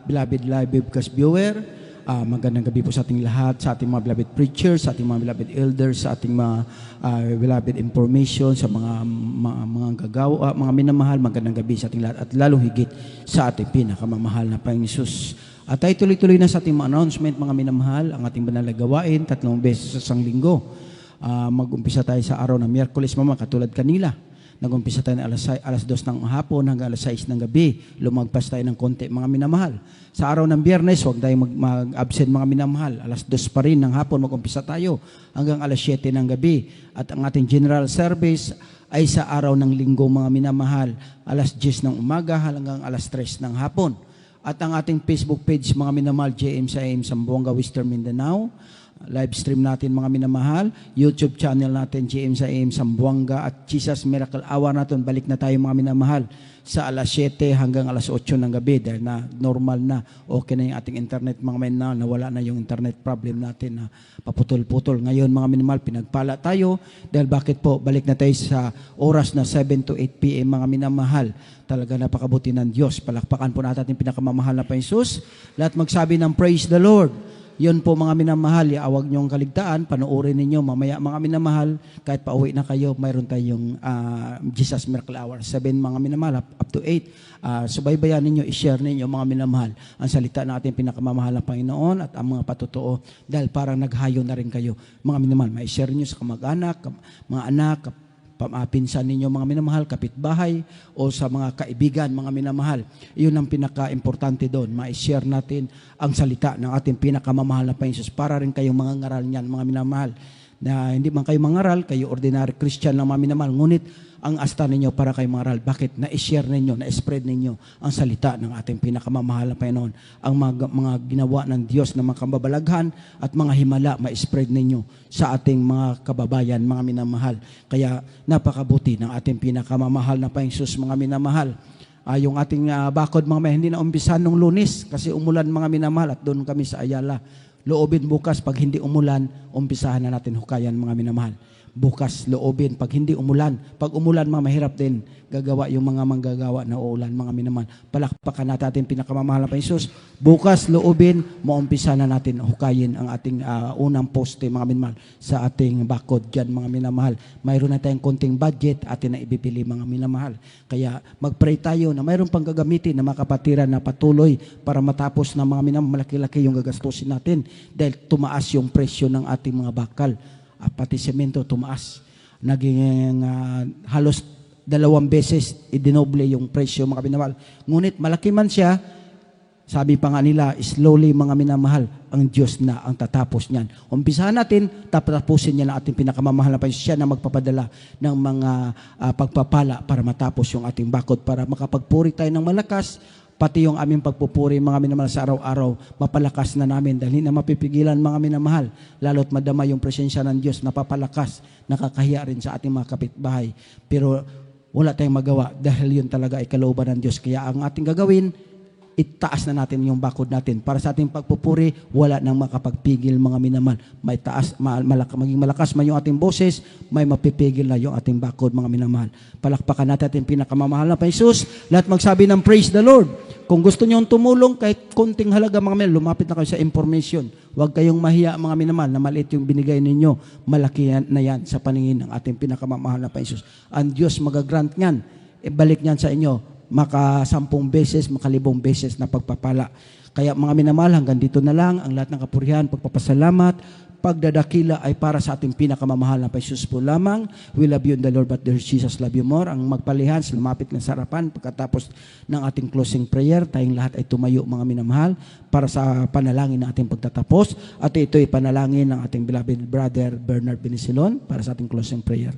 beloved live webcast viewer, Magandang gabi po sa ating lahat, sa ating mga beloved preachers, sa ating mga beloved elders, sa ating mga beloved information, sa mga gagawa, mga minamahal. Magandang gabi sa ating lahat at lalong higit sa ating pinakamamahal na Panginoon Hesus. At tayo tuloy-tuloy na sa ating mga announcement, mga minamahal, ang ating banal na gawain, 3 beses sa isang linggo. Mag-umpisa tayo sa araw ng Miyerkules, mama, katulad kanila. Nag-umpisa tayo ng alas 2 ng hapon hanggang alas 6 ng gabi. Lumagpas tayo ng konti, mga minamahal. Sa araw ng Biyernes, huwag tayong mag-absent, mga minamahal. Alas 2 pa rin ng hapon, mag-umpisa tayo hanggang alas 7 ng gabi. At ang ating general service ay sa araw ng linggo, mga minamahal. Alas 10 ng umaga hanggang alas 3 ng hapon. At ang ating Facebook page, mga minamahal, JM sa AM Zamboanga, Western Mindanao. Live stream natin, mga minamahal. YouTube channel natin, JM sa AM Zamboanga, at Jesus Miracle Hour natin. Balik na tayo, mga minamahal, sa alas 7 hanggang alas 8 ng gabi dahil na normal na, okay na yung ating internet, mga minamahal. Nawala na yung internet problem natin na paputol-putol. Ngayon, mga minamahal, pinagpala tayo dahil bakit po? Balik na tayo sa oras na 7 to 8 p.m. mga minamahal. Talaga napakabuti ng Diyos. Palakpakan po natin yung pinakamamahal na Panginoon Hesus. Lahat magsabi ng praise the Lord. Yun po, mga minamahal, iawag nyo ang kaligtaan, panoorin ninyo mamaya, mga minamahal, kahit pauwi na kayo, mayroon tayong Jesus Miracle Hour, 7 mga minamahal, up to 8. Subaybayan ninyo, i-share ninyo, mga minamahal, ang salita natin pinakamamahal ng Panginoon at ang mga patotoo, dahil parang naghayo na rin kayo, mga minamahal, ma-share ninyo sa kamag-anak, mga anak, pinsan ninyo, mga minamahal, kapitbahay, o sa mga kaibigan, mga minamahal. Iyon ang pinaka-importante doon. Ma-share natin ang salita ng ating pinakamamahal na Panginoon para rin kayong mga ngaral niyan, mga minamahal. Na hindi man kayo mangaral, kayo ordinary Christian lang, mga minamahal. Ngunit ang asta ninyo para kayo mangaral. Bakit? Na-share ninyo, na-spread ninyo ang salita ng ating pinakamamahal na Panginoon. Ang mga ginawa ng Diyos na mga kababalaghan at mga himala, ma-spread ninyo sa ating mga kababayan, mga minamahal. Kaya napakabuti ng ating pinakamamahal na Panginoon Hesus, mga minamahal. Yung ating bakod, mga may hindi na umpisan nung Lunes kasi umulan, mga minamahal, at doon kami sa Ayala. Loobin bukas, pag hindi umulan, umpisahan na natin hukayan, mga minamahal. Bukas, loobin, pag hindi umulan. Pag umulan, mga mahirap din gagawa yung mga manggagawa na uulan, mga minamahal. Palakpakan natin ating pinakamamahal na Panginoon Hesus. Bukas, loobin, maumpisa na natin hukayin ang ating unang poste, mga minamahal, sa ating bakod dyan, mga minamahal. Mayroon na tayong konting budget, atin na ibibili, mga minamahal. Kaya mag-pray tayo na mayroon pang gagamitin na makapatiran na patuloy para matapos na, mga minamahal, malaki-laki yung gagastusin natin dahil tumaas yung presyo ng ating mga bakal. Pati semento tumaas. Naging halos 2 beses idinoble yung presyo, mga minamahal. Ngunit malaki man siya, sabi pa nga nila, slowly, mga minamahal, ang Diyos na ang tatapos niyan. Umpisahan natin, tapusin niya na ating pinakamamahal na Panginoon. Siya na magpapadala ng mga pagpapala para matapos yung ating bakod, para makapagpuri tayo ng malakas. Pati yung aming pagpupuri, mga minamahal, sa araw-araw, mapalakas na namin dahil hindi na mapipigilan, mga minamahal. Lalo't madama yung presensya ng Diyos, napapalakas, nakakahiya rin sa ating mga kapitbahay. Pero wala tayong magawa dahil yun talaga ay kalooban ng Diyos. Kaya ang ating gagawin, itaas na natin yung bakod natin. Para sa ating pagpupuri, wala nang makapagpigil, mga minamahal. May taas, maging malakas man yung ating boses, may mapipigil na yung ating bakod, mga minamahal. Palakpakan natin ating pinakamamahal na Panginoon Hesus. Lahat magsabi ng praise the Lord. Kung gusto nyo tumulong, kahit konting halaga, mga minamahal, lumapit na kayo sa information. Huwag kayong mahiya, mga minamahal, na maliit yung binigay ninyo. Malaki na yan sa paningin ng ating pinakamamahal na Panginoon Hesus. Ang Diyos magagrant niyan. Ibalik niyan sa inyo. Maka 10 beses, maka 5 beses na pagpapala. Kaya, mga minamahal, hanggang dito na lang ang lahat ng kapurihan, pagpapasalamat, pagdadakila ay para sa ating pinakamamahal na Panginoon po lamang. We love you in the Lord, but there's Jesus love you more. Ang magpalihan, lumapit ng sarapan, pagkatapos ng ating closing prayer, tayong lahat ay tumayo, mga minamahal, para sa panalangin ng ating pagtatapos. At ito ay panalangin ng ating beloved brother Bernard Benisilon para sa ating closing prayer.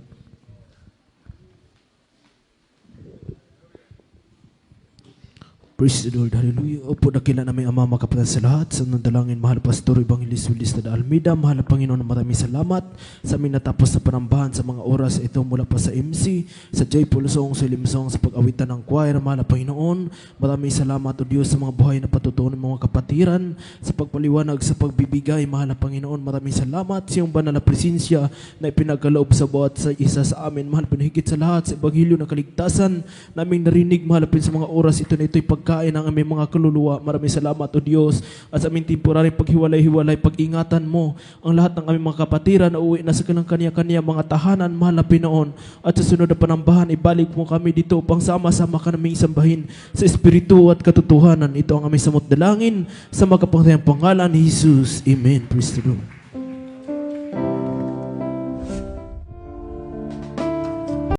Praise the Lord, hallelujah. Opo, dakila namin Ama, makapatas sa lahat. Sa nandalangin, mahal Pastor Evangelist Willis na Almeida, mahal na Panginoon, maraming salamat sa aming natapos na panambahan sa mga oras ito mula pa sa MC, sa Joyful Song, sa Limsong, sa pag-awitan ng choir, mahal na Panginoon. Maraming salamat, O Diyos, sa mga buhay na patutunan ng mga kapatiran, sa pagpaliwanag, sa pagbibigay, mahal na Panginoon. Maraming salamat sa iyong banal na presensya na ipinagkaloob sa bawat sa isa sa amin, mahal, pinahigit sa lahat, sa Ebanghelyo ng kaligtasan, naming narinig, mahal, sa mga oras ito na ito'y pagkakas pagkain ang aming mga kaluluwa. Maraming salamat, O Diyos, at sa aming temporary paghiwalay-hiwalay, pag-ingatan mo ang lahat ng aming mga kapatiran na uwi na sa kanilang kanya-kanya mga tahanan, mahal na Pinoon. At sa sunod na panambahan, ibalik mo kami dito upang sama-sama ka naming sambahin sa Espiritu at katotohanan. Ito ang aming samot dalangin sa makapangyarihang pangalan ni Jesus. Amen. Praise the Lord.